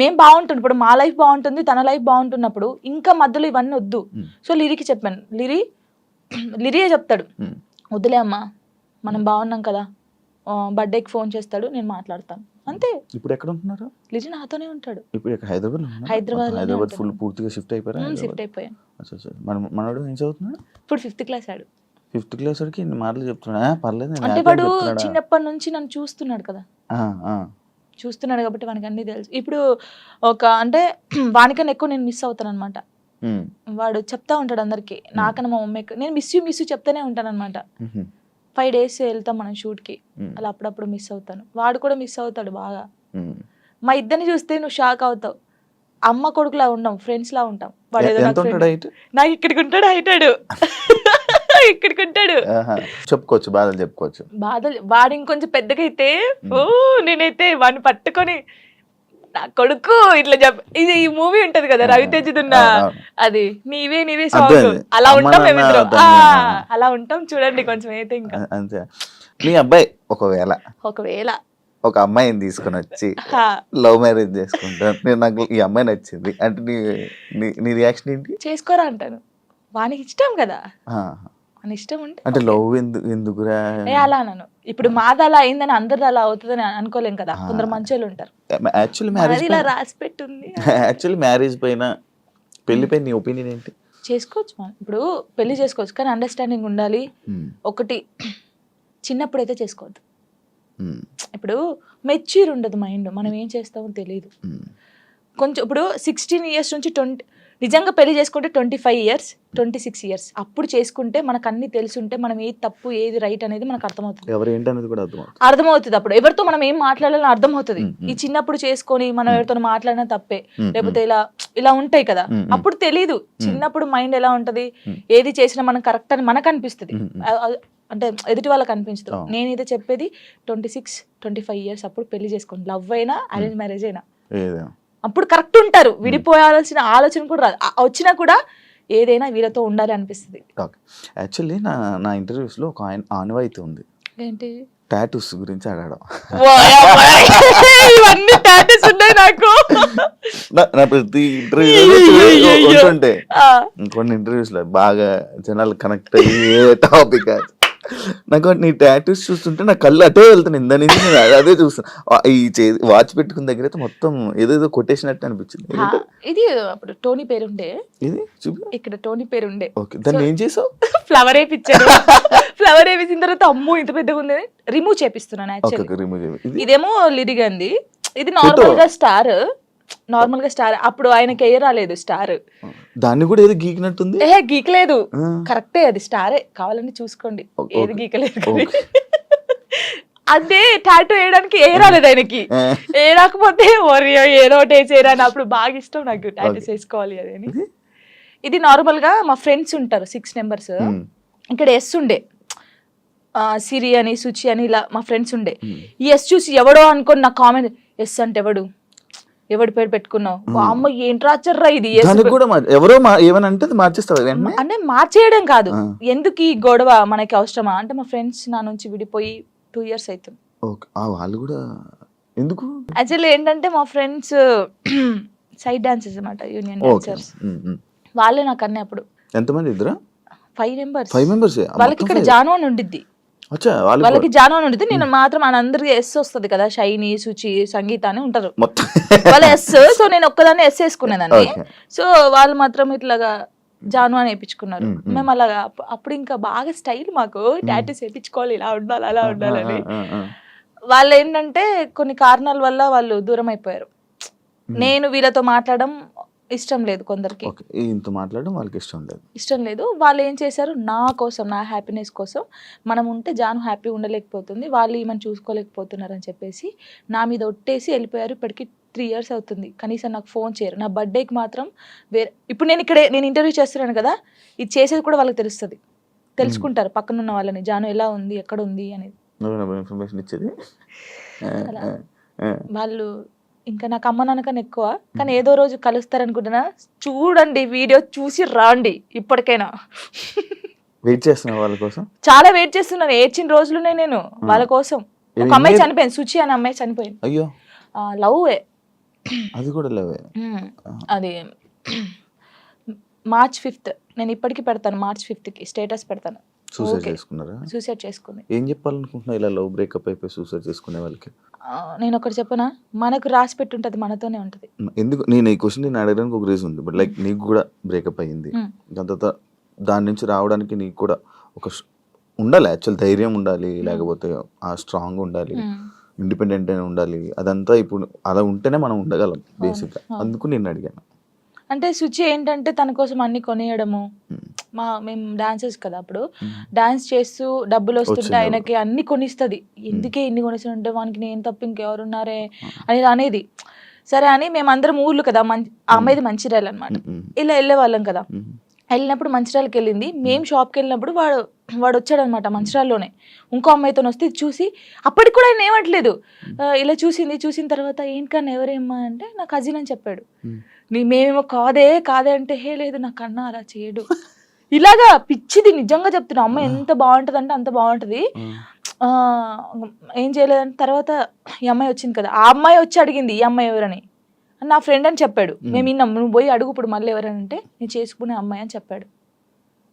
మేము బాగుంటుంది, ఇప్పుడు మా లైఫ్ బాగుంటుంది, తన లైఫ్ బాగుంటున్నప్పుడు ఇంకా మధ్యలో ఇవన్నీ వద్దు. సో లిరికి చెప్పాను, లిరియే చెప్తాడు, వద్దులే అమ్మా మనం బాగున్నాం కదా, బర్త్డేకి ఫోన్ చేస్తాడు, నేను మాట్లాడతాను అంతే. ఇప్పుడు ఎక్కడ ఉంటున్నారు? లిజి నాతోనే ఉంటాడు. ఇప్పుడు హైదరాబాద్ ఫుల్ పూర్తిగా షిఫ్ట్ అయిపోయారు? షిఫ్ట్ అయిపోయాను. మనోడు ఏం చదువుతున్నాడు? ఇప్పుడు 5th క్లాస్ ఆడు. 5th క్లాస్ వాడికి ఇన్ని మాటలు చెప్తున్నా? పర్లేదు, అంటే వాడు చిన్నప్పటి నుంచి నన్ను చూస్తున్నాడు కదా, చూస్తున్నాడు కాబట్టి వానికి అన్ని తెలుసు. ఇప్పుడు అంటే వానికన్నా ఎక్కువ నేను మిస్ అవుతాను అనమాట. వాడు చెప్తా ఉంటాడు అందరికి, నాకన్నా మా మమ్మీకి నేను మిస్ యూ చెప్తానే ఉంటాను అనమాట. 5 days వెళ్తాం మనం షూట్కి, అలా అప్పుడప్పుడు మిస్ అవుతాను. వాడు కూడా మిస్ అవుతాడు బాగా. మా ఇద్దరిని చూస్తే నువ్వు షాక్ అవుతావు. అమ్మ కొడుకులా ఉండం, ఫ్రెండ్స్ లా ఉంటాం. వాడు ఏదో నాకు ఇక్కడికి ఉంటాడు, హైటాడు ఇక్కడికి ఉంటాడు. చెప్పుకోవచ్చు బాధలు. వాడు ఇంకొంచెం పెద్దగా అయితే నేనైతే వాడిని పట్టుకొని నా కొడుకు ఇట్లా ఇది ఈ మూవీ ఉంటది కదా రవితేజదున్న, అది నీవే సాంగ్, అలా ఉంటాం మేమిద్దరం. అలా ఉంటాం చూడండి కొంచెం అయితే. ఇంకా అంతే. మీ అబ్బాయి ఒకవేళ ఒక అమ్మాయిని తీసుకుని వచ్చి లవ్ మ్యారేజ్ చేసుకుంటాను, నాకు ఈ అమ్మాయి నచ్చింది అంటే నీ రియాక్షన్ ఏంటి? చేసుకోరా అంటాను. వానికి ఇష్టం కదా, అని ఇష్టం ఉంటే అంటే లవ్ ఎందుకురా అలా అన్నాను. ఇప్పుడు మాది అలా అయిందని అందరిది అలా అవుతుందని అనుకోలేం కదా, కొందరు మంచోళ్ళు ఉంటారు. యాక్చువల్లీ మ్యారేజ్ పైన పెళ్లి పైన నీ ఒపీనియన్ ఏంటి? చేసుకోవచ్చు మనం, ఇప్పుడు పెళ్లి చేసుకోవచ్చు, కానీ అండర్స్టాండింగ్ ఉండాలి. ఒకటి, చిన్నప్పుడు అయితే చేసుకోవద్దు. ఇప్పుడు మెచ్యూర్ ఉండదు మైండ్, మనం ఏం చేస్తామో తెలియదు. కొంచెం ఇప్పుడు 16 years నుంచి 20, నిజంగా పెళ్లి చేసుకుంటే 25 years 26 years అప్పుడు చేసుకుంటే మనకు అన్ని తెలుసుంటే మనం ఏది తప్పు ఏది రైట్ అనేది మనకు అర్థమవుతుంది. అప్పుడు ఎవరితో మనం ఏం మాట్లాడాలని అర్థమవుతుంది. ఈ చిన్నప్పుడు చేసుకొని మనం ఎవరితో మాట్లాడినా తప్పే, లేకపోతే ఇలా ఉంటాయి కదా, అప్పుడు తెలీదు. చిన్నప్పుడు మైండ్ ఎలా ఉంటది, ఏది చేసినా మనం కరెక్ట్ అని మనకు అనిపిస్తుంది, అంటే ఎదుటి వాళ్ళకి అనిపించదు. నేనైతే చెప్పేది 26-25 years అప్పుడు పెళ్లి చేసుకోండి. లవ్ అయినా అరేంజ్ మ్యారేజ్ అయినా అప్పుడు కరెక్ట్ ఉంటారు, విడిపోయాల్సిన ఆలోచన కూడా రాదు. వచ్చినా కూడా ఏదైనా వీళ్ళతో ఉండాలి అనిపిస్తుంది. ఓకే. యాక్చువల్లీ నా ఇంటర్వ్యూస్లో ఒక ఆనవాయితీ ఉంది, ఏంటి టాటూస్ గురించి అడగడం. ఇవన్నీ టాటూస్ ఉన్నాయి నాకు. నా ప్రతి ఇంటర్వ్యూ ఉంటుంటే కొన్ని ఇంటర్వ్యూస్ లో బాగా జనాలు కనెక్ట్ అయ్యే టాపిక్ నాకు నీ టాటూస్ చూస్తుంటే నా కళ్ళు అటే వెళ్తాను, ఇందా నుంచి నేను అదే చూస్తాను. ఈ వాచ్ పెట్టుకున్న దగ్గర అయితే మొత్తం ఏదేదో కొట్టేసినట్టు అనిపించింది. ఇది అప్పుడు టోనీ పేరుండే, ఇది చూపి ఇక్కడ టోనీ పేరుండే. ఓకే, దాన్ని ఏం చేసావు? ఫ్లవర్ వేయించారు. ఫ్లవర్ వేసిన తర్వాత అమ్మో ఇంత పెద్దగా ఉంది, రిమూవ్ చేపిస్తున్నాను. యాక్చువల్లీ ఇదేమో లిరిగంది, ఇది నార్మల్ గా స్టార్, నార్మల్ గా స్టార్. అప్పుడు ఆయనకి ఏ రాలేదు స్టార్, దాన్ని కూడా ఏదో గీకినట్టుంది. గీకలేదు, కరెక్టే, అది స్టారే, కావాలని చూసుకోండి, ఏది గీకలేదు. అదే టాటూ వేయడానికి ఏ రాలేదు ఆయనకి, ఏ రాకపోతే ఏదో ఒకటి వేసేరా అని. అప్పుడు బాగా ఇష్టం నాకు టాటూస్ వేసుకోవాలి అదని. ఇది నార్మల్ గా మా ఫ్రెండ్స్ ఉంటారు 6 members, ఇక్కడ ఎస్ ఉండే, సిరి అని సుచి అని ఇలా మా ఫ్రెండ్స్ ఉండే. ఈ ఎస్ చూసి ఎవడో అనుకోని నా కామెంట్, ఎస్ అంటే ఎవడి పేరు పెట్టుకున్నావు, అమ్మ ఏంటి రాచర్రా ఇది, ఎవరో ఏమనంటే మార్చేస్తావు అంటే మార్చేయడం కాదు, ఎందుకు ఈ గొడవ మనకి అవసరమా అంటే, మా ఫ్రెండ్స్ నా నుంచి విడిపోయి 2 years అవుతుంది. వాళ్ళు కూడా ఎందుకు, యాక్చువల్లీ ఏంటంటే మా ఫ్రెండ్స్ సైడ్ డాన్సర్స్ అన్నమాట, యూనియన్ డాన్సర్స్. వాళ్ళే నాకు అన్నీ. అప్పుడు ఎంతమంది? ఇద్దరా? 5 members. వాళ్ళకి ఇక్కడ జాను అని ఉండిద్ది, వాళ్ళకి జాను అని ఉండిద్ది. నేను మాత్రం అందరికి ఎస్ వస్తుంది కదా, షైని, సుచి, సంగీత అని ఉంటారు వాళ్ళ ఎస్. సో నేను ఒక్కదాన్ని ఎస్ వేసుకునేదాన్ని. సో వాళ్ళు మాత్రం ఇట్లాగా జాను అని వేయించుకున్నారు. మేము అలాగా అప్పుడు ఇంకా బాగా స్టైల్, మాకు టాటూస్ వేయించుకోవాలి, ఇలా ఉండాలి అలా ఉండాలని. వాళ్ళు ఏంటంటే కొన్ని కారణాల వల్ల వాళ్ళు దూరం అయిపోయారు. నేను వీళ్ళతో మాట్లాడడం ఇష్టం లేదు, కొందరికి ఇంత మాట్లాడడం వాళ్ళకి ఇష్టం లేదు. వాళ్ళు ఏం చేశారు, నా కోసం, నా హ్యాపీనెస్ కోసం, మనం ఉంటే జాను హ్యాపీ ఉండలేకపోతుంది, వాళ్ళు ఈమెను చూసుకోలేకపోతున్నారు అని చెప్పేసి నా మీద ఒట్టేసి వెళ్ళిపోయారు. ఇప్పటికి 3 years అవుతుంది, కనీసం నాకు ఫోన్ చేయరు. నా బర్త్డేకి మాత్రం ఇప్పుడు నేను ఇంటర్వ్యూ చేస్తున్నాను కదా, ఇది చేసేది కూడా వాళ్ళకి తెలుసుకుంటారు పక్కన ఉన్న వాళ్ళని, జాను ఎలా ఉంది, ఎక్కడ ఉంది అనేది ఇన్ఫర్మేషన్ ఇచ్చేది. వాళ్ళు ఇంకా నాకు అమ్మ నాన్నకన్నా ఎక్కువ, కానీ ఏదో రోజు కలుస్తారనుకుంటున్నా. చూడండి, వీడియో చూసి రాండి. ఇప్పటికైనా వెయిట్ చేస్తున్నా వాళ్ళ కోసం, చాలా వెయిట్ చేస్తున్నాను. ఏడ్చిన రోజులునే నేను వాళ్ళ కోసం. ఒక అమ్మాయి చనిపోయింది, సుచి అనే అమ్మాయి చనిపోయింది. అయ్యో, లవ్వే, అది కూడా లవ్వే. అది March 5th, నేను ఇప్పటికీ పెడతాను, March 5th స్టేటస్ పెడతాను. సూసైడ్ చేసుకుంది. ఏం చెప్పాలనుకుంటున్నా ఇలా లవ్ బ్రేకప్ అయిపోయి సూసైడ్ చేసుకునే వాళ్ళకి? నేను ఒకటి చెప్పనా, మనకు రాసి పెట్టి ఉంటుంది, మనతోనే ఉంటుంది. ఎందుకు నేను ఈ క్వశ్చన్ నేను అడగడానికి ఒక రీజన్ ఉంది. బట్ లైక్ నీకు కూడా బ్రేకప్ అయ్యింది, దాని తర్వాత దాని నుంచి రావడానికి నీకు కూడా ఒక ఉండాలి, యాక్చువల్ ధైర్యం ఉండాలి, లేకపోతే ఆ స్ట్రాంగ్ ఉండాలి, ఇండిపెండెంట్ అయినా ఉండాలి. అదంతా ఇప్పుడు అలా ఉంటేనే మనం ఉండగలం బేసిక్గా. అందుకు నేను అడిగాను. అంటే సుచి ఏంటంటే తన కోసం అన్ని కొనియడము, మేము డాన్సర్స్ కదా, అప్పుడు డాన్స్ చేస్తూ డబ్బులు వస్తుంటే ఆయనకి అన్ని కొనిస్తుంది. ఎందుకే ఇన్ని కొనిస్తుంటే, వానికి నేను తప్ప ఇంకెవరున్నారే అనేది. సరే అని మేమందరం ఊర్లు కదా, ఆ అమ్మాయిది మంచిర్యాల అనమాట, ఇలా వెళ్ళే వాళ్ళం కదా. వెళ్ళినప్పుడు మంచిర్యాలకి వెళ్ళింది. మేము షాప్కి వెళ్ళినప్పుడు వాడు వచ్చాడనమాట, మంచిర్యాలలోనే ఇంకో అమ్మాయితో వస్తే చూసి, అప్పటికి కూడా ఆయన ఏమట్లేదు, ఇలా చూసిన తర్వాత ఏంటన్నా ఎవరేమ్మా అంటే నా కజిన్ అని చెప్పాడు. మేమేమో కాదే అంటే, హే లేదు నా కన్నా అలా చేయడు, ఇలాగా పిచ్చిది. నిజంగా చెప్తున్నా, అమ్మాయి ఎంత బాగుంటుంది అంటే అంత బాగుంటుంది. ఏం చేయలేదంటే తర్వాత ఈ అమ్మాయి వచ్చింది కదా, ఆ అమ్మాయి వచ్చి అడిగింది ఈ అమ్మాయి ఎవరని, నా ఫ్రెండ్ అని చెప్పాడు. మేము విన్నాం, నువ్వు పోయి అడుగు ఇప్పుడు మళ్ళీ ఎవరంటే నేను చేసుకునే అమ్మాయి అని చెప్పాడు.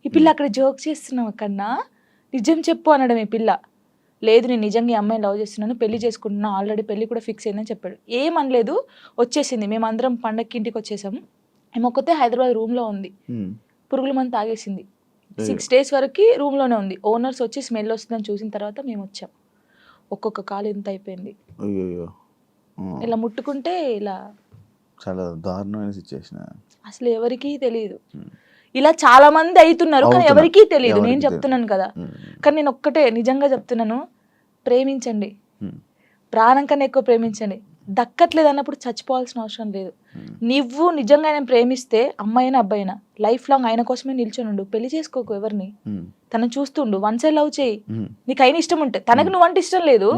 ఈ పిల్ల అక్కడ జోక్ చేస్తున్నావు కన్నా, నిజం చెప్పు అనడం. ఈ పిల్ల లేదు నేను నిజంగా ఈ అమ్మాయిని లవ్ చేస్తున్నాను, పెళ్లి చేసుకుంటున్నా, ఆల్రెడీ పెళ్లి కూడా ఫిక్స్ అయిందని చెప్పాడు. ఏమనలేదు, వచ్చేసింది. మేమందరం పండగకి ఇంటికి వచ్చేసాము. ఏమొక్కతే హైదరాబాద్ రూమ్లో ఉంది, పురుగుల మందు తాగేసింది. 6 days వరకు రూమ్లోనే ఉంది. ఓనర్స్ వచ్చి స్మెల్ వస్తుందని చూసిన తర్వాత మేము వచ్చాం. ఒక్కొక్క కాలు ఇంత అయిపోయింది, ఇలా ముట్టుకుంటే ఇలా. చాలా దారుణమైన సిచ్యువేషన్. అసలు ఎవరికీ తెలియదు. ఇలా చాలా మంది అవుతున్నారు, కానీ ఎవరికీ తెలియదు. నేను చెప్తున్నాను కదా, కానీ నేను ఒక్కటే నిజంగా చెప్తున్నాను, ప్రేమించండి, ప్రాణం కన్నా ఎక్కువ ప్రేమించండి. దక్కట్లేదు అన్నప్పుడు చచ్చిపోవాల్సిన అవసరం లేదు. నువ్వు నిజంగా ఆయన ప్రేమిస్తే అమ్మాయినా అబ్బాయినా లైఫ్ లాంగ్ ఆయన కోసమే నిల్చొని ఉండు. పెళ్లి చేసుకోకు ఎవరిని, తనని చూస్తుండు, వన్ సైడ్ లవ్ చేయి. నీకు అయిన ఇష్టం ఉంటే, తనకు నువ్వంటే ఇష్టం లేదు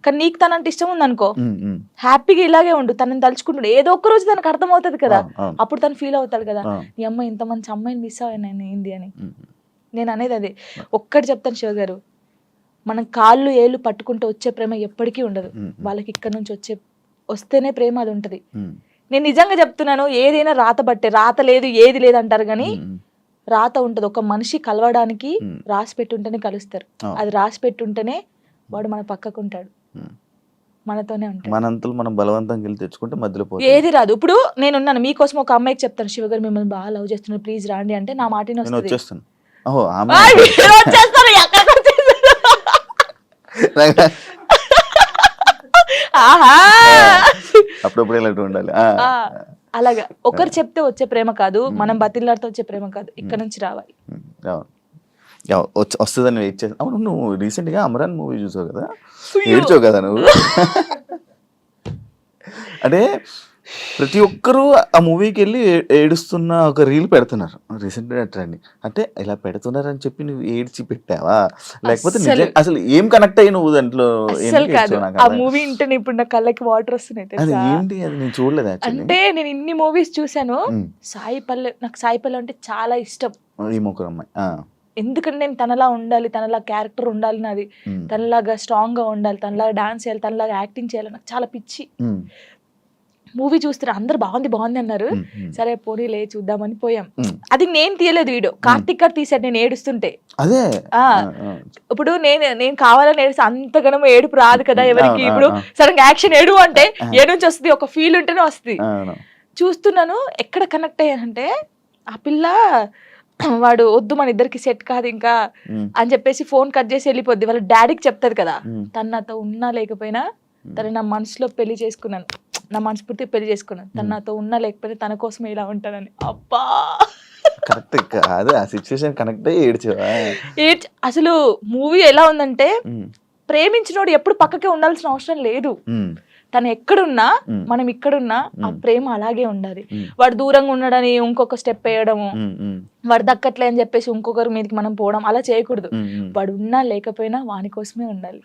కానీ నీకు తనంటే ఇష్టం ఉంది అనుకో, హ్యాపీగా ఇలాగే ఉండు. తనని తలుచుకుంటుండు, ఏదో ఒక్క రోజు తనకు అర్థమవుతుంది కదా, అప్పుడు తను ఫీల్ అవుతాడు కదా, నీ అమ్మాయి ఇంత మంచి అమ్మాయిని మిస్ అయ్యాను ఏంది అని. నేను అనేది అదే ఒక్కటి చెప్తాను శివ గారు, మనం కాళ్ళు ఏళ్ళు పట్టుకుంటూ వచ్చే ప్రేమ ఎప్పటికీ ఉండదు. వాళ్ళకి ఇక్కడ నుంచి వస్తేనే ప్రేమ అది ఉంటది. నేను నిజంగా చెప్తున్నాను, ఏదైనా రాత బట్టే, రాత లేదు ఏది లేదు అంటారు కానీ రాత ఉంటది. ఒక మనిషి కలవడానికి రాసి పెట్టుంటేనే కలుస్తారు. అది రాసి పెట్టుంటేనే వాడు మన పక్కకుంటాడు, మనతోనే ఉంటాడు. మనంతలు మనం బలవంతంగా వెళ్ళి తెచ్చుకుంటే మధ్యలో ఏది రాదు. ఇప్పుడు నేనున్నాను, మీకోసం ఒక అమ్మాయికి చెప్తాను, శివ గారు మిమ్మల్ని బాగా లవ్ చేస్తున్నాను ప్లీజ్ రాండి అంటే నా మాట వచ్చేస్తాను. అప్పుడప్పుడు ఇలాంటి ఉండాలి. అలాగా ఒకరు చెప్తే వచ్చే ప్రేమ కాదు, మనం బతిల్లాడితే వచ్చే ప్రేమ కాదు, ఇక్కడ నుంచి రావాలి. వస్తుందని వెయిట్ చేస్తా. అవును, నువ్వు రీసెంట్ గా అమరాన్ మూవీ చూసావు కదా, ఏడ్చావు కదా నువ్వు. అంటే ప్రతి ఒక్కరూ ఆ మూవీకి వెళ్ళి ఏడుస్తున్న ఒక రీల్ పెడుతున్నారు రీసెంట్ ట్రెండ్. అంటే ఇలా పెడుతున్నారని చెప్పి నువ్వు ఏడ్చి పెట్టావా, లేకపోతే అసలు ఏం కనెక్ట్ అయ్యి నువ్వు దాంట్లో? ఆ మూవీ ఇంటే ఇప్పుడు నా కళ్ళకి వాటర్ వస్తున్నాయి. అది ఏంటి, అది నేను చూడలేదు. అంటే నేను ఇన్ని మూవీస్ చూసాను, నాకు సాయి పల్లవి అంటే చాలా ఇష్టం. ఈ ముగ్గురు అమ్మాయి ఎందుకంటే నేను తనలా ఉండాలి, తనలా క్యారెక్టర్ ఉండాలి నాది, తనలాగా స్ట్రాంగ్ గా ఉండాలి, తనలాగా డాన్స్ చేయాలి, తనలాగా యాక్టింగ్ చేయాలి, నాకు చాలా పిచ్చి. మూవీ చూస్తే అందరు బాగుంది బాగుంది అన్నారు, సరే పోనీ లే చూద్దామని పోయాం. అది నేను తీయలేదు, వీడియో కార్తిక్ గారు తీసాడు నేను ఏడుస్తుంటే. అదే ఇప్పుడు నేను కావాలని ఏడుస్తే అంతగానో ఏడుపు రాదు కదా ఎవరికి. ఇప్పుడు సడన్ యాక్షన్ ఏడు అంటే ఏ నుంచి వస్తుంది, ఒక ఫీల్ ఉంటేనే వస్తుంది. చూస్తున్నాను, ఎక్కడ కనెక్ట్ అయ్యానంటే ఆ పిల్ల వాడు వద్దు మన ఇద్దరికి సెట్ కాదు ఇంకా అని చెప్పేసి ఫోన్ కట్ చేసి వెళ్ళిపోద్ది. వాళ్ళ డాడీకి చెప్తాది కదా, తను నాతో ఉన్నా లేకపోయినా తను నా మనసులో పెళ్లి చేసుకున్నాను, నా మనస్ఫూర్తి పెళ్లి చేసుకున్నాను, తను నాతో ఉన్నా లేకపోయినా తన కోసం ఇలా ఉంటానని. అబ్బా కరెక్ట్ అదే ఆ సిచ్యువేషన్ కనెక్ట్ అయ్యి ఏడ్చావా? అసలు మూవీ ఎలా ఉందంటే ప్రేమించినోడు ఎప్పుడు పక్కకే ఉండాల్సిన అవసరం లేదు. తను ఎక్కడున్నా మనం ఇక్కడున్నా ఆ ప్రేమ అలాగే ఉండాలి. వాడు దూరంగా ఉన్నాడని ఇంకొక స్టెప్ వేయడము, వాడు దక్కట్లే అని చెప్పేసి ఇంకొకరి మీదకి మనం పోవడం అలా చేయకూడదు. వాడు ఉన్నా లేకపోయినా వాని కోసమే ఉండాలి.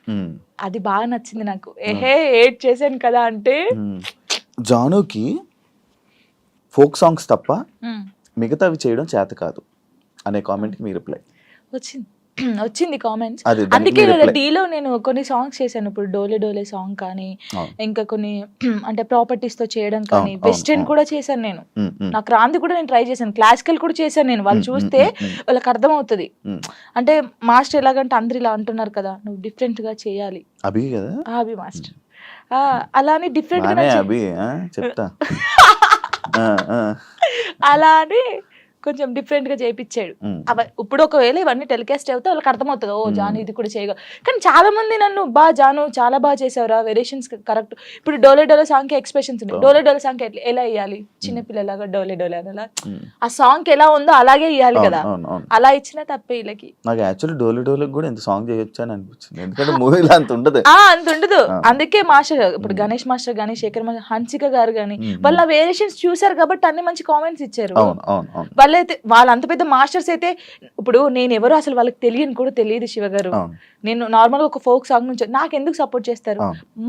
అది బాగా నచ్చింది నాకు. ఏడ్ చేశాను కదా అంటే, జానుకి ఫోక్ సాంగ్స్ తప్ప మిగతావి చేయడం చేత కాదు అనే కామెంట్కి మీ రిప్లై వచ్చింది కామెంట్స్. అందుకే కదా డీలో నేను కొన్ని సాంగ్స్ చేశాను. ఇప్పుడు డోలే డోలే సాంగ్ కానీ, ఇంకా కొన్ని అంటే ప్రాపర్టీస్ తో చేయడం కానీ, వెస్టర్న్ కూడా చేశాను నేను. నాకు రాంది కూడా నేను ట్రై చేశాను, క్లాసికల్ కూడా చేశాను నేను. వాళ్ళు చూస్తే వాళ్ళకి అర్థం అవుతుంది. అంటే మాస్టర్ ఎలాగంటే అందరు ఇలా అంటున్నారు కదా, నువ్వు డిఫరెంట్ గా చేయాలి. అభి కదా, అభి మాస్టర్ అలానే డిఫరెంట్ గా చెప్తా అలా అని కొంచెం డిఫరెంట్ గా చేయించాడు. ఇప్పుడు ఒకవేళ ఇవన్నీ టెలికాస్ట్ అవుతే వాళ్ళకి అర్థమవుతుంది, ఓ జాను ఇది కూడా చేయగలరు. కానీ చాలా మంది నన్ను జాను చాలా బాగా చేసావురా, వేరియేషన్స్ కరెక్ట్. ఇప్పుడు డోలే డోలే సాంగ్ కి ఎక్స్ప్రెషన్స్ ఉన్నాయి, డోలే డోలే సాంగ్ ఎలా ఇవ్వాలి, చిన్నపిల్లలాగా డోలే డోలే అని ఆ సాంగ్ ఎలా ఉందో అలాగే ఇవ్వాలి కదా, అలా ఇచ్చినా తప్పే వీళ్ళకి. నాకు యాక్చువల్లీ డోలే డోలే కూడా ఎంత సాంగ్ చేయొచ్చు అని అనిపించింది, ఎందుకంటే మూవీలో అంత ఉండదు. అందుకే మాస్టర్ ఇప్పుడు గణేష్ మాస్టర్ గానీ, శేఖర్ మాస్టర్, హన్సిక గారు గానీ వాళ్ళ వేరియేషన్స్ చూసారు కాబట్టి అన్ని మంచి కామెంట్స్ ఇచ్చారు. వాళ్ళైతే వాళ్ళ అంత పెద్ద మాస్టర్స్ అయితే, ఇప్పుడు నేను ఎవరు అసలు వాళ్ళకి తెలియని కూడా తెలియదు శివ గారు. నేను నార్మల్ గా ఒక ఫోక్ సాంగ్ నుంచి నాకు ఎందుకు సపోర్ట్ చేస్తారు,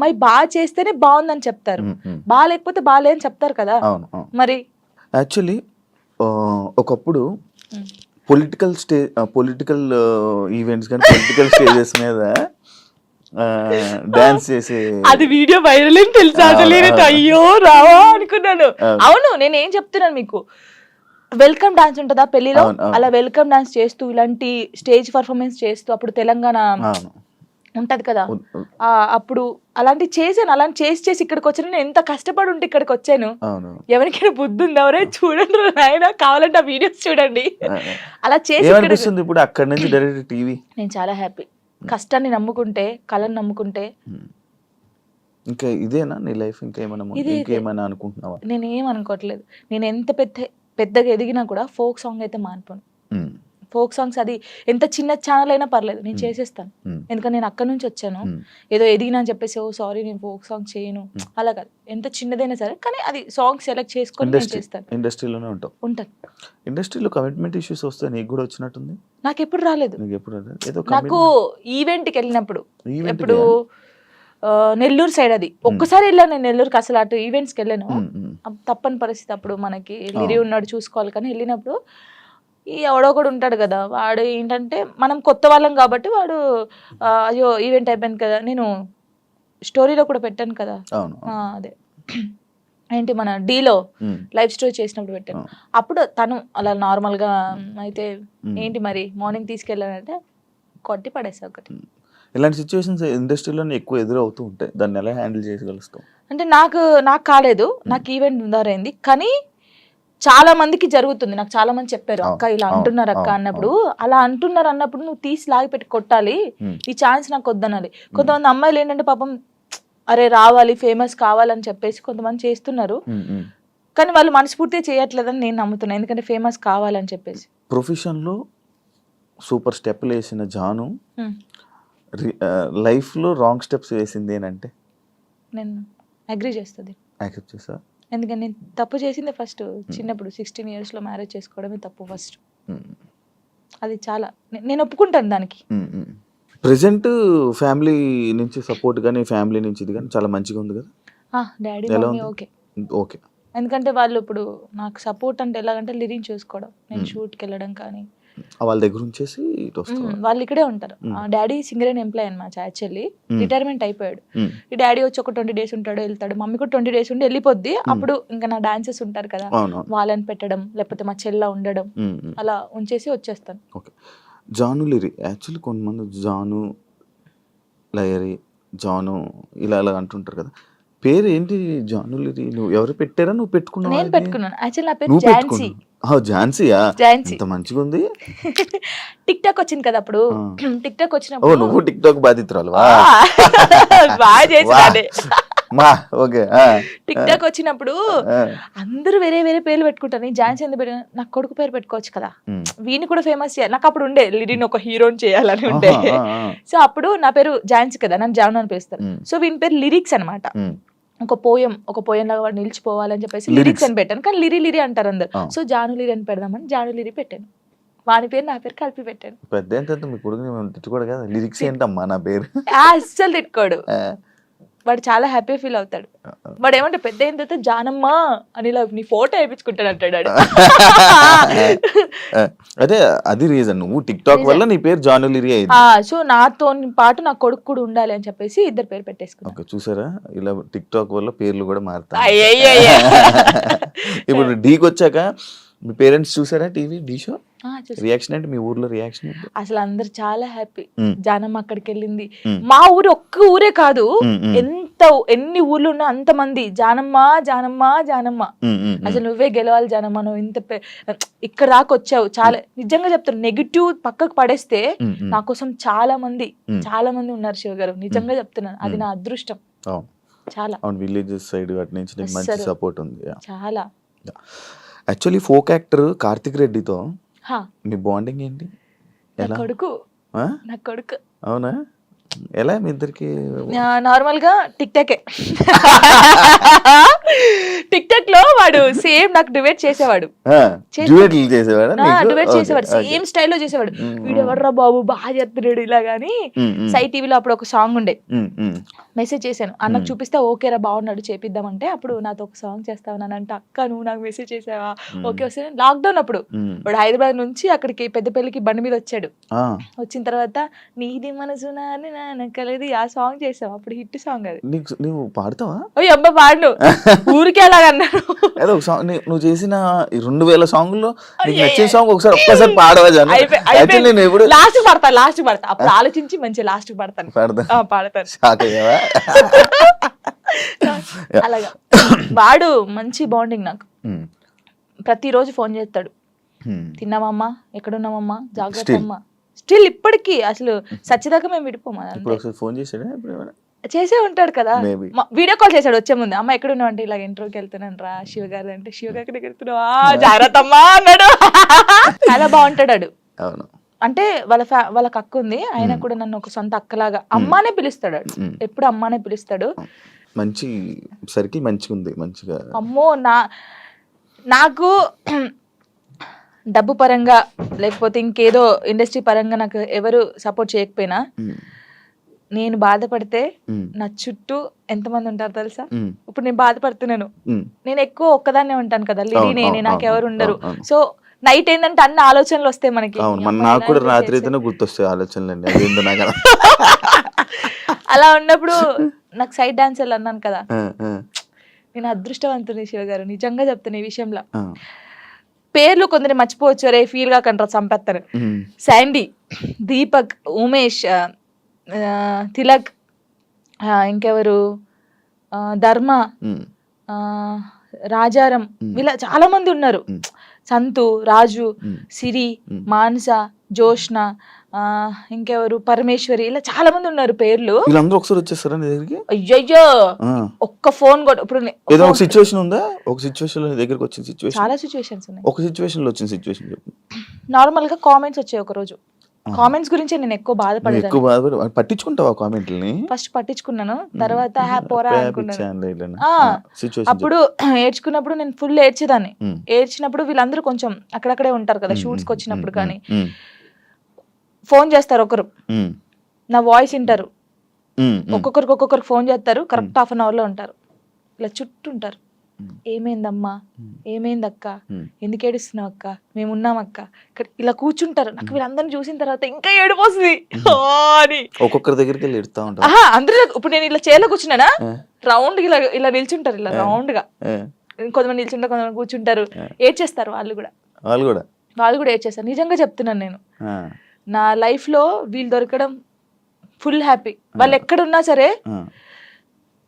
మరి బాగా చేస్తేనే బాగుందని చెప్తారు, బాగా లేకపోతే బాగాలే అని చెప్తారు కదా. మరి యాక్చువల్లీ ఒకప్పుడు పొలిటికల్ ఈవెంట్స్ కానీ పొలిటికల్ స్టేజెస్ మీద డాన్స్ చేసే అది వీడియో వైరల్ అని తెలుసా, అయ్యో రావా అనుకున్నాను. అవును, నేను ఏం చెప్తున్నాను మీకు, వెల్కమ్ డాన్స్ ఉంటుందా పెళ్లిలో, అలా వెల్కమ్ డాన్స్ చేస్తూ ఇలాంటి స్టేజ్ పర్ఫార్మెన్స్ చేస్తూ, అప్పుడు తెలంగాణ ఉంటది కదా, అప్పుడు అలాంటి చేశాను. అలాంటి చేసి ఇక్కడికి వచ్చాను. నేను ఎంత కష్టపడి ఉంటే ఇక్కడికి వచ్చాను. ఎవరికైనా బుద్ధి ఉంది, ఎవరే చూడండి ఆయన కావాలంటే ఆ వీడియోస్ చూడండి. అలా చేసి ఇప్పుడు అక్కడ నుంచి డైరెక్ట్ టీవీ. నేను చాలా హ్యాపీ. కష్టాన్ని నమ్ముకుంటే, కళను నమ్ముకుంటే. ఇంకా ఇదేనా నీ లైఫ్? ఇంకేమైనా అనుకుంటున్నావా? నేను ఏం అనుకోవట్లేదు. నేను ఎంత పెద్దగా ఎదిగినా కూడా ఫోక్ సాంగ్ అయితే మానిపోను. ఫోక్ సాంగ్స్ అది ఎంత చిన్న ఛానల్ అయినా పర్లేదు నేను చేసేస్తాను. ఎందుకంటే నేను అక్కడ నుంచి వచ్చాను. ఏదో ఎదిగినా అని చెప్పేసి ఓ సారీ నేను ఫోక్ సాంగ్ చేయను అలా కాదు. ఎంత చిన్నదైనా సరే కానీ అది సాంగ్ సెలెక్ట్ చేసుకొని నేను చేస్తాను. ఇండస్ట్రీలోనే ఉంటాను. ఇండస్ట్రీలో కమిట్మెంట్ ఇష్యూస్ వస్తే నీకు కూడా వచ్చినట్టుంది? నాకు ఎప్పుడు రాలేదు. ఏదో నాకు ఈవెంట్కి వెళ్ళినప్పుడు ఎప్పుడు నెల్లూరు సైడ్ అది ఒక్కసారి వెళ్ళాను నేను నెల్లూరుకి. అసలు అటు ఈవెంట్స్కి వెళ్ళాను. తప్పని పరిస్థితి అప్పుడు మనకి లిరి ఉన్నాడు చూసుకోవాలి. కానీ వెళ్ళినప్పుడు ఈ ఎవడో కూడా ఉంటాడు కదా వాడు ఏంటంటే మనం కొత్త వాళ్ళం కాబట్టి వాడు అయ్యో ఈవెంట్ అయిపోయింది కదా, నేను స్టోరీలో కూడా పెట్టాను కదా అదే ఏంటి మన డీలో లైవ్ స్టోరీ చేసినప్పుడు పెట్టాను. అప్పుడు తను అలా నార్మల్గా అయితే ఏంటి మరి మార్నింగ్ తీసుకెళ్ళానంటే కొట్టి పడేసా ఒకటి. ఇలాంటి సిచ్యువేషన్స్ ఇండస్ట్రీలో ఎక్కువ ఎదురవుతూ ఉంటాయి. దాన్ని ఎలా హ్యాండిల్ చేయగలుగుతాం? అంటే నాకు కాలేదు, నాకు ఈవెంట్ ఉందారైంది కానీ చాలా మందికి జరుగుతుంది. నాకు చాలా మంది చెప్పారు అక్క ఇలా అంటున్నారు అక్క అన్నప్పుడు, అలా అంటున్నారు అన్నప్పుడు నువ్వు తీసి లాగి పెట్టి కొట్టాలి, ఈ ఛాన్స్ నాకు వద్దనాలి. కొంతమంది అమ్మాయిలు ఏంటంటే పాపం అరే రావాలి ఫేమస్ కావాలని చెప్పేసి కొంతమంది చేస్తున్నారు కానీ వాళ్ళు మనస్ఫూర్తిగా చేయట్లేదని నేను నమ్ముతున్నాను. ఎందుకంటే ఫేమస్ కావాలని చెప్పేసి. ప్రొఫెషన్లో సూపర్ స్టెప్లు వేసిన జాను లైఫ్లో రాంగ్ స్టెప్స్ వేసింది ఏంటంటే నేను అగ్రీ చేస్తుంది. యాక్సెప్ట్ చేసా. ఎందుకంటే నేను తప్పు చేసిందే ఫస్ట్ చిన్నప్పుడు 16 yearsలో మ్యారేజ్ చేసుకోవడమే తప్పు ఫస్ట్. అది చాలా నేను ఒప్పుకుంటాను దానికి. ప్రెసెంట్ ఫ్యామిలీ నుంచి సపోర్ట్ కానీ ఫ్యామిలీ నుంచి ఇది కానీ చాలా మంచిగా ఉంది కదా? Daddy mummy okay okay. ఎందుకంటే వాళ్ళు ఇప్పుడు నాకు సపోర్ట్ అంటే ఎలాగంటే లిరిక్ చూసుకోవడం, నేను షూట్కి వెళ్ళడం కానీ వాళ్ళ దగ్గర ఉంచేసి వాళ్ళు ఇక్కడే ఉంటారు. డాడీ సింగరేణి ఎంప్లాయ్ అనమాట యాక్చువల్లీ, రిటైర్మెంట్ అయిపోయాడు. ఈ డాడీ వచ్చి ఒక 20 days ఉంటాడు వెళ్తాడు, మమ్మీ కూడా 20 days ఉండి వెళ్ళిపోద్ది. అప్పుడు ఇంకా నా డాన్సెస్ ఉంటారు కదా వాళ్ళని పెట్టడం లేకపోతే మా చెల్ల ఉండడం అలా ఉంచేసి వచ్చేస్తాను. ఓకే. జాను లిరి యాక్చువల్లీ కొంతమంది జాను లయరి జాను ఇలా ఇలా అంటుంటారు కదా, పేరు ఏంటి జాను లిరి? నువ్వు ఎవరు పెట్టారా నువ్వు పెట్టుకున్నావు? నేను పెట్టుకున్నాను. యాక్చువల్లీ నా పేరు ఝాన్సీ. ఝాన్సీయా? ఝాన్సీ. ఇంత మంచిగా ఉంది. టిక్ టాక్ వచ్చింది కదా అప్పుడు, టిక్ టాక్ వచ్చినప్పుడు నువ్వు టిక్ టాక్ బాధితురాలు బాగా చేసాడే. ఓకే. టిక్ టాక్ వచ్చినప్పుడు అందరూ వేరే వేరే పేర్లు పెట్టుకుంటారు. నేను ఝాన్సీ ఎందుకు పెట్టాను? నాకు కొడుకు పేరు పెట్టుకోవచ్చు కదా, వీని కూడా ఫేమస్ చేయాలి. నాకు అప్పుడు ఉండే లిరిని ఒక హీరోని చేయాలని ఉండే. సో అప్పుడు నా పేరు ఝాన్సీ కదా, నన్ను జాను అని పిలుస్తారు. సో వీని పేరు లిరిక్స్ అనమాట. ఒక పోయం లాగా వాడు నిలిచిపోవాలని చెప్పేసి లిరిక్స్ అని పెట్టాను. కానీ లిరి అంటారు అందరు. సో జాను లిరి అని పెడదామని జాను లిరి పెట్టాను. వాని పేరు నా పేరు కలిపి పెట్టాను. పెద్ద మీ కొడుకుని మేము తిట్టుకోడు కదా, లిరిక్స్ ఏంటమ్మా నా పేరు అస్సలు తిట్టుకోడు. వాడు చాలా హ్యాపీ ఫీల్ అవుతాడు. వాడు ఏమంటే పెద్ద అయిన తర్వాత జానమ్మా అని ఇలా నీ ఫోటో వేయించుకుంటాడు అంటాడు. అదే అది రీజన్, నువ్వు టిక్ టాక్ వల్ల నీ పేరు జాను లిరి అయింది. సో నాతో పాటు నా కొడుకు కూడా ఉండాలి అని చెప్పేసి ఇద్దరు పేరు పెట్టేసుకున్నాను. ఓకే. చూసారా ఇలా టిక్ టాక్ వల్ల పేర్లు కూడా మారుతాయి. ఇప్పుడు డీకి వచ్చాక మీ పేరెంట్స్ చూసారా టీవీ డీ షో? రియాక్షన్ అంటే మీ ఊర్లో రియాక్షన్ అసలు అందరు చాలా హ్యాపీ. జానమ్మ అక్కడికి వెళ్ళింది. మా ఊరు ఒక్క ఊరే కాదు, ఎన్ని ఊర్లు ఉన్నా అంత మంది జానమ్మ జానమ్మ జానమ్మ, అసలు నువ్వే గెలవాలి జానమ్మ, నువ్వు ఇంత ఇక్కడ దాకా వచ్చావు. చాలా నిజంగా చెప్తాను, నెగిటివ్ పక్కకు పడేస్తే నా కోసం చాలా మంది ఉన్నారు శివ గారు. నిజంగా చెప్తున్నాను, అది నా అదృష్టం. చాలా విలేజెస్ సైడ్ అటు నుంచి మంచి సపోర్ట్ ఉంది చాలా. యాక్చువల్లీ ఫోక్ యాక్టర్ కార్తిక్ రెడ్డితో మీ బాండింగ్ ఏంటి? నా కొడుకు. అవునా? ఎలా మీ ఇద్దరికి? నార్మల్ గా టిక్ టాక్ లో వాడు సేమ్ నాకు డిబేట్ చేసేవాడు. సేమ్ స్టైల్లో చేసేవాడు. వీడు ఎవర్రా బాబు బాగా చేస్తున్నాడు ఇలా గానీ. సై టీవీలో అప్పుడు ఒక సాంగ్ ఉండే, మెసేజ్ చేశాను అన్నకు చూపిస్తే ఓకేరా బాగున్నాడు చేపిద్దామంటే, అప్పుడు నాతో ఒక సాంగ్ చేస్తావనంటే అక్క నువ్వు నాకు మెసేజ్ చేసావా? ఓకే వస్తే లాక్డౌన్ అప్పుడు వాడు హైదరాబాద్ నుంచి అక్కడికి పెద్దపల్లికి బండి మీద వచ్చాడు. వచ్చిన తర్వాత నీది మనసు నానకలేదు ఆ సాంగ్ చేసావు, అప్పుడు హిట్ సాంగ్ అది. నువ్వు పాడతావా? అబ్బా పాడు ఊరికే అలాగన్నాడు. నువ్వు చేసిన 2000 సాంగ్లో నచ్చిన సాంగ్ ఒక్కసారి పాడవా? లాస్ట్ పడతా అప్పుడు ఆలోచించి మంచి లాస్ట్ పడతాను. అలాగా వాడు మంచి బాండింగ్ నాకు. ప్రతిరోజు ఫోన్ చేస్తాడు, తిన్నామమ్మా ఎక్కడున్నామమ్మా జాగ్రత్త అమ్మా. స్టిల్ ఇప్పటికీ అసలు సచ్చిదాకా మేము విడిపోమా. చేసే ఉంటాడు కదా, వీడియో కాల్ చేశాడు వచ్చే ముందు, అమ్మ ఎక్కడ ఉన్నావు అంటే ఇలాగ ఇంటర్వ్యూకి వెళ్తున్నాను రా శివ గారు అంటే, శివ గారికి వెళ్తున్నావా జాగ్రత్త అమ్మా అన్నాడు. చాలా బాగుంటాడు. అవును. అంటే వాళ్ళకి అక్క ఉంది, ఆయన కూడా నన్ను ఒక సొంత అక్కలాగా అమ్మానే పిలుస్తాడు, ఎప్పుడు అమ్మానే పిలుస్తాడు. మంచి సర్కిల్ మంచిగా ఉంది, మంచిగా. అమ్మో నాకు డబ్బు పరంగా లేకపోతే ఇంకేదో ఇండస్ట్రీ పరంగా నాకు ఎవరు సపోర్ట్ చేయకపోయినా, నేను బాధపడితే నా చుట్టూ ఎంతమంది ఉంటారు తెలుసా? ఇప్పుడు నేను బాధపడుతున్నాను, నేను ఎక్కువ ఒక్కదాన్నే ఉంటాను కదా, లిడీ నేనే, నాకెవరు ఉండరు. సో నైట్ ఏంటంటే అన్ని ఆలోచనలు వస్తాయి మనకి. నాకు కూడా రాత్రి అయితేనే గుర్తొస్తాయి ఆలోచనలు. అలా ఉన్నప్పుడు నాకు సైడ్ డాన్సర్లు అన్నాను కదా, నేను అదృష్టవంతుని శివ గారు, నిజంగా చెప్తాను ఈ విషయంలో. పేర్లు కొందరు మర్చిపోవచ్చు, రే ఫీల్ గా కంటారు, చంపేస్తారు. శాండీ, దీపక్, ఉమేష్, తిలక్, ఇంకెవరు, ధర్మ, రాజారం, వీళ్ళ చాలా మంది ఉన్నారు. సంతు, రాజు, సిరి, మానస, జోష్న, ఇంకెవరు, పరమేశ్వరి, ఇలా చాలా మంది ఉన్నారు పేర్లు. వీళ్ళందరూ ఒకసారి వచ్చేస్తారా నీ దగ్గరికి? అయ్యయ్యో, ఒక్క ఫోన్ కూడా. ఇప్పుడు ఏదో ఒక సిచ్యువేషన్ ఉందా? ఒక సిచ్యువేషన్ లో దగ్గరికి వచ్చిన సిచ్యువేషన్? చాలా సిచ్యువేషన్స్ ఉన్నాయి. ఒక సిచ్యువేషన్ లో వచ్చిన సిచ్యువేషన్ చెప్పు. నార్మల్ గా కామెంట్స్ వచ్చాయి ఒక రోజు, కామెంట్స్ గురించి నేను ఎక్కువ బాధపడేదాన్ని. పట్టించుకుంటావా కామెంట్లని? ఫస్ట్ పట్టించుకున్నాను, తర్వాత పోరా అనుకున్నాను. అప్పుడు ఏడ్చుకున్నప్పుడు నేను ఫుల్ ఏడ్చేదాన్ని. ఏడ్చినప్పుడు వీళ్ళందరూ కొంచెం అక్కడక్కడే ఉంటారు కదా షూట్స్ కి వచ్చినప్పుడు, కానీ ఫోన్ చేస్తారు ఒకరు, నా వాయిస్ వింటారు, ఒక్కొక్కరికి ఫోన్ చేస్తారు, కరెక్ట్ హాఫ్ అన్ అవర్ లో ఉంటారు, ఇలా చుట్టూ ఉంటారు. ఏమైందమ్మా, ఏమైందక్క, ఎందుకు ఏడుస్తున్నావు అక్క, మేము ఉన్నాం అక్క, ఇక్కడ ఇలా కూర్చుంటారు. నాకు వీళ్ళందరినీ చూసిన తర్వాత ఇంకా ఏడిపోతుంది అని ఒక్కొక్కరి దగ్గరికి వెళ్ళి ఎడుతా ఉంటారు. అందరూ ఇప్పుడు నేను ఇలా చైర్లో కూర్చున్నానా, రౌండ్ ఇలా నిల్చుంటారు, ఇలా రౌండ్ గా కొంతమంది నిల్చుంటారు, కొంతమంది కూర్చుంటారు, ఏడ్చేస్తారు. వాళ్ళు కూడా ఏడ్చేస్తారు. నిజంగా చెప్తున్నాను, నేను నా లైఫ్ లో వీళ్ళు దొరకడం ఫుల్ హ్యాపీ. వాళ్ళు ఎక్కడున్నా సరే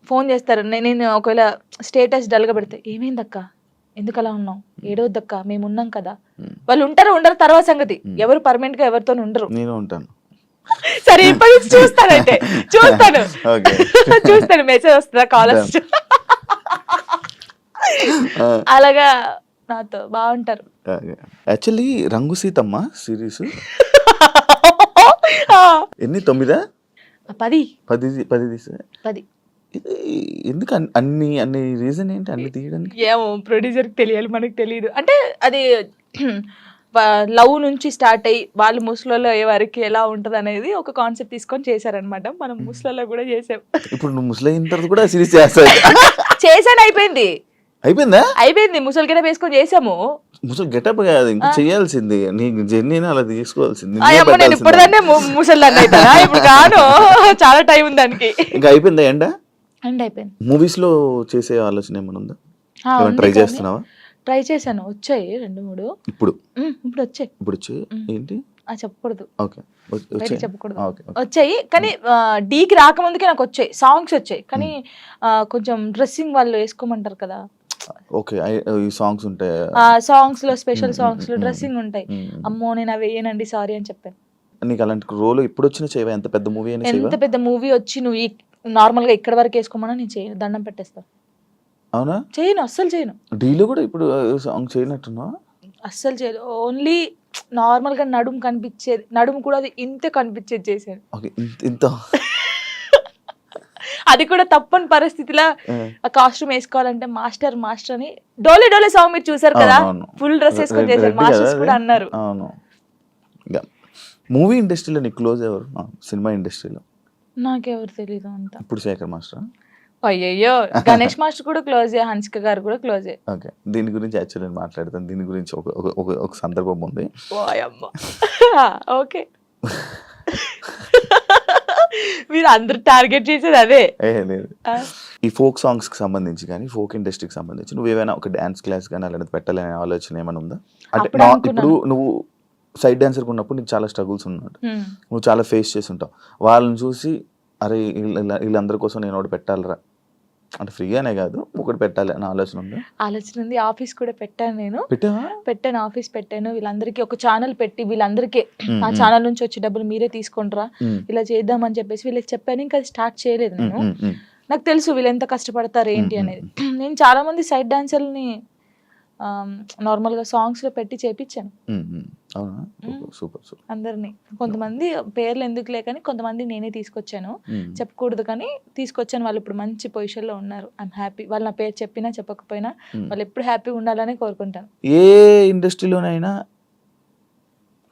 ఫోన్ చేస్తారు. నేను ఒకవేళ స్టేటస్ డల్గా పెడితే, ఏమైందక్క, ఎందుకు అలా ఉన్నావు, ఏడవద్దక్క, మేము ఉన్నాం కదా. వాళ్ళు ఉండరు తర్వాత సంగతి, ఎవరు పర్మనెంట్ గా ఎవరితో ఉండరు. నేను ఉంటాను. సరే ఇప్పటి నుంచి చూస్తాను మెసేజ్ వస్తుందా, కాల్ వస్తుంది, అలాగా నాతో బాగుంటారు. యాక్చువల్లీ రంగు సీతమ్మ సిరీస్ ఎన్ని 9? 10 తీసా. ఎందుకు అన్ని రీజన్ ఏంటి అన్ని తీయడానికి? ఏమో ప్రొడ్యూసర్ కి తెలియాలి, మనకు తెలియదు. అంటే అది లవ్ నుంచి స్టార్ట్ అయ్యి వాళ్ళు ముసలిలో అయ్యే వరకు ఎలా ఉంటది అనేది ఒక కాన్సెప్ట్ తీసుకొని చేశారనమాట. మనం ముసలిలో కూడా చేసాం. ఇప్పుడు నువ్వు ముసలి అయిన తర్వాత కూడా సిరీస్ చేస్తావు? చేశాను, అయిపోయిందా? అయిపోయింది, ముసలి గెటప్ వేసుకొని చేసాము. ముసలి గెటప్ కాదు, ఇంకా చేయాల్సింది నీకు జర్నీని అలా తీసుకోవాల్సింది. నేను ఇప్పుడుదాన్నే ముసలి అవుతానా, ఇప్పుడు కాను, చాలా టైం ఉంది దానికి. ఇంకా అయిపోయిందా? అయిపోయింది. మూవీస్ లో చేసే ఆలోచన ఏమైనా ఉందా? ట్రై చేస్తున్నావా? ట్రై చేశాను, వచ్చాయి 2-3. ఇప్పుడు వచ్చాయి ఏంటి చెప్పకూడదు, చెప్పకూడదు. ఓకే. వచ్చాయి కానీ డీకి రాకముందుకే నాకు వచ్చాయి, సాంగ్స్ వచ్చాయి. కానీ కొంచెం డ్రెస్సింగ్ వాళ్ళు వేసుకోమంటారు కదా. ఓకే, ఈ సాంగ్స్ ఉంటాయి, సాంగ్స్ లో స్పెషల్ సాంగ్స్ లో డ్రెస్సింగ్ ఉంటాయి. అమ్మో నేను అవి వేయనండి, సారీ అని చెప్పాను. నీకు అలాంటి రోల్ ఇప్పుడు వచ్చిన చేయవా? ఎంత పెద్ద మూవీ అయినా ఎంత పెద్ద మూవీ వచ్చి నువ్వు నార్మల్ గా ఇక్కడ వరకు వేసుకోమన్నా నేను చేయను, దండం పెట్టేస్తా. అవునా? చేయను, అస్సలు చేయను. డీలో కూడా ఇప్పుడు సాంగ్ చేయనట్టున్నా? అస్సలు చేయదు. ఓన్లీ నార్మల్ గా నడుము కనిపించేది, నడుము కూడా అది ఇంతే కనిపించేది చేశాను. ఇంత అది కూడా తప్పని పరిస్థితిలో ఆ కాస్ట్యూమ్ వేసుకోవాలంటే మాస్టర్ అని డోలే సాంగ్ మీరు చూసారు కదా, ఫుల్ డ్రెస్ వేసుకొని చేశారు. మాస్టర్స్ కూడా అన్నారు. మూవీ ఇండస్ట్రీలో నీకు క్లోజ్ ఎవరు? సినిమా ఇండస్ట్రీలో నాకెవరు తెలీదు అంత. ఇప్పుడు శేఖర్ మాస్టర్? అయ్యయ్యో, గణేష్ మాస్టర్ కూడా క్లోజే, హన్సిక గారు కూడా క్లోజే. ఓకే, దీని గురించి యాక్చువల్లీ నేను మాట్లాడతాను. దీని గురించి ఒక సందర్భం ఉంది. ఓకే, మీరు అందరు టార్గెట్ చేసేది అదే. లేదు, ఈ ఫోక్ సాంగ్స్ కి సంబంధించి కానీ ఫోక్ ఇండస్ట్రీకి సంబంధించి నువ్వు ఏమైనా ఒక డాన్స్ క్లాస్ కానీ అలాంటిది పెట్టాలనే ఆలోచన ఏమైనా ఉందా? అంటే ఇప్పుడు నువ్వు సైడ్ డాన్సర్ ఉన్నప్పుడు నీకు చాలా స్ట్రగుల్స్ ఉన్నాడు, నువ్వు చాలా ఫేస్ చేసి ఉంటావు. వాళ్ళని చూసి అరే వీళ్ళందరి కోసం నేను ఒకటి పెట్టాలరా, అంటే ఫ్రీగానే కాదు ఒకటి పెట్టాలి అని ఆలోచన ఉంది? ఆలోచన ఉంది. ఆఫీస్ కూడా పెట్టాను, నేను పెట్టాను, ఆఫీస్ పెట్టాను. వీళ్ళందరికీ ఒక ఛానల్ పెట్టి వీళ్ళందరికీ ఆ ఛానల్ నుంచి వచ్చే డబ్బులు మీరే తీసుకుంటారా, ఇలా చేద్దామని చెప్పేసి వీళ్ళకి చెప్పాను. ఇంకా అది స్టార్ట్ చేయలేదు నేను. నాకు తెలుసు వీళ్ళు ఎంత కష్టపడతారు ఏంటి అనేది. నేను చాలా మంది సైడ్ డాన్సర్ని నార్మల్గా సాంగ్స్లో పెట్టి చేపించాను. అవునా, సూపర్ సూపర్. అందరినీ. కొంతమంది పేర్లు ఎందుకులే కానీ కొంతమంది నేనే తీసుకొచ్చాను, చెప్పకూడదు కానీ తీసుకొచ్చాను. వాళ్ళు ఇప్పుడు మంచి పొజిషన్లో ఉన్నారు. I'm happy. వాళ్ళు నా పేరు చెప్పినా చెప్పకపోయినా వాళ్ళు ఎప్పుడు హ్యాపీగా ఉండాలని కోరుకుంటాను. ఏ ఇండస్ట్రీలోనైనా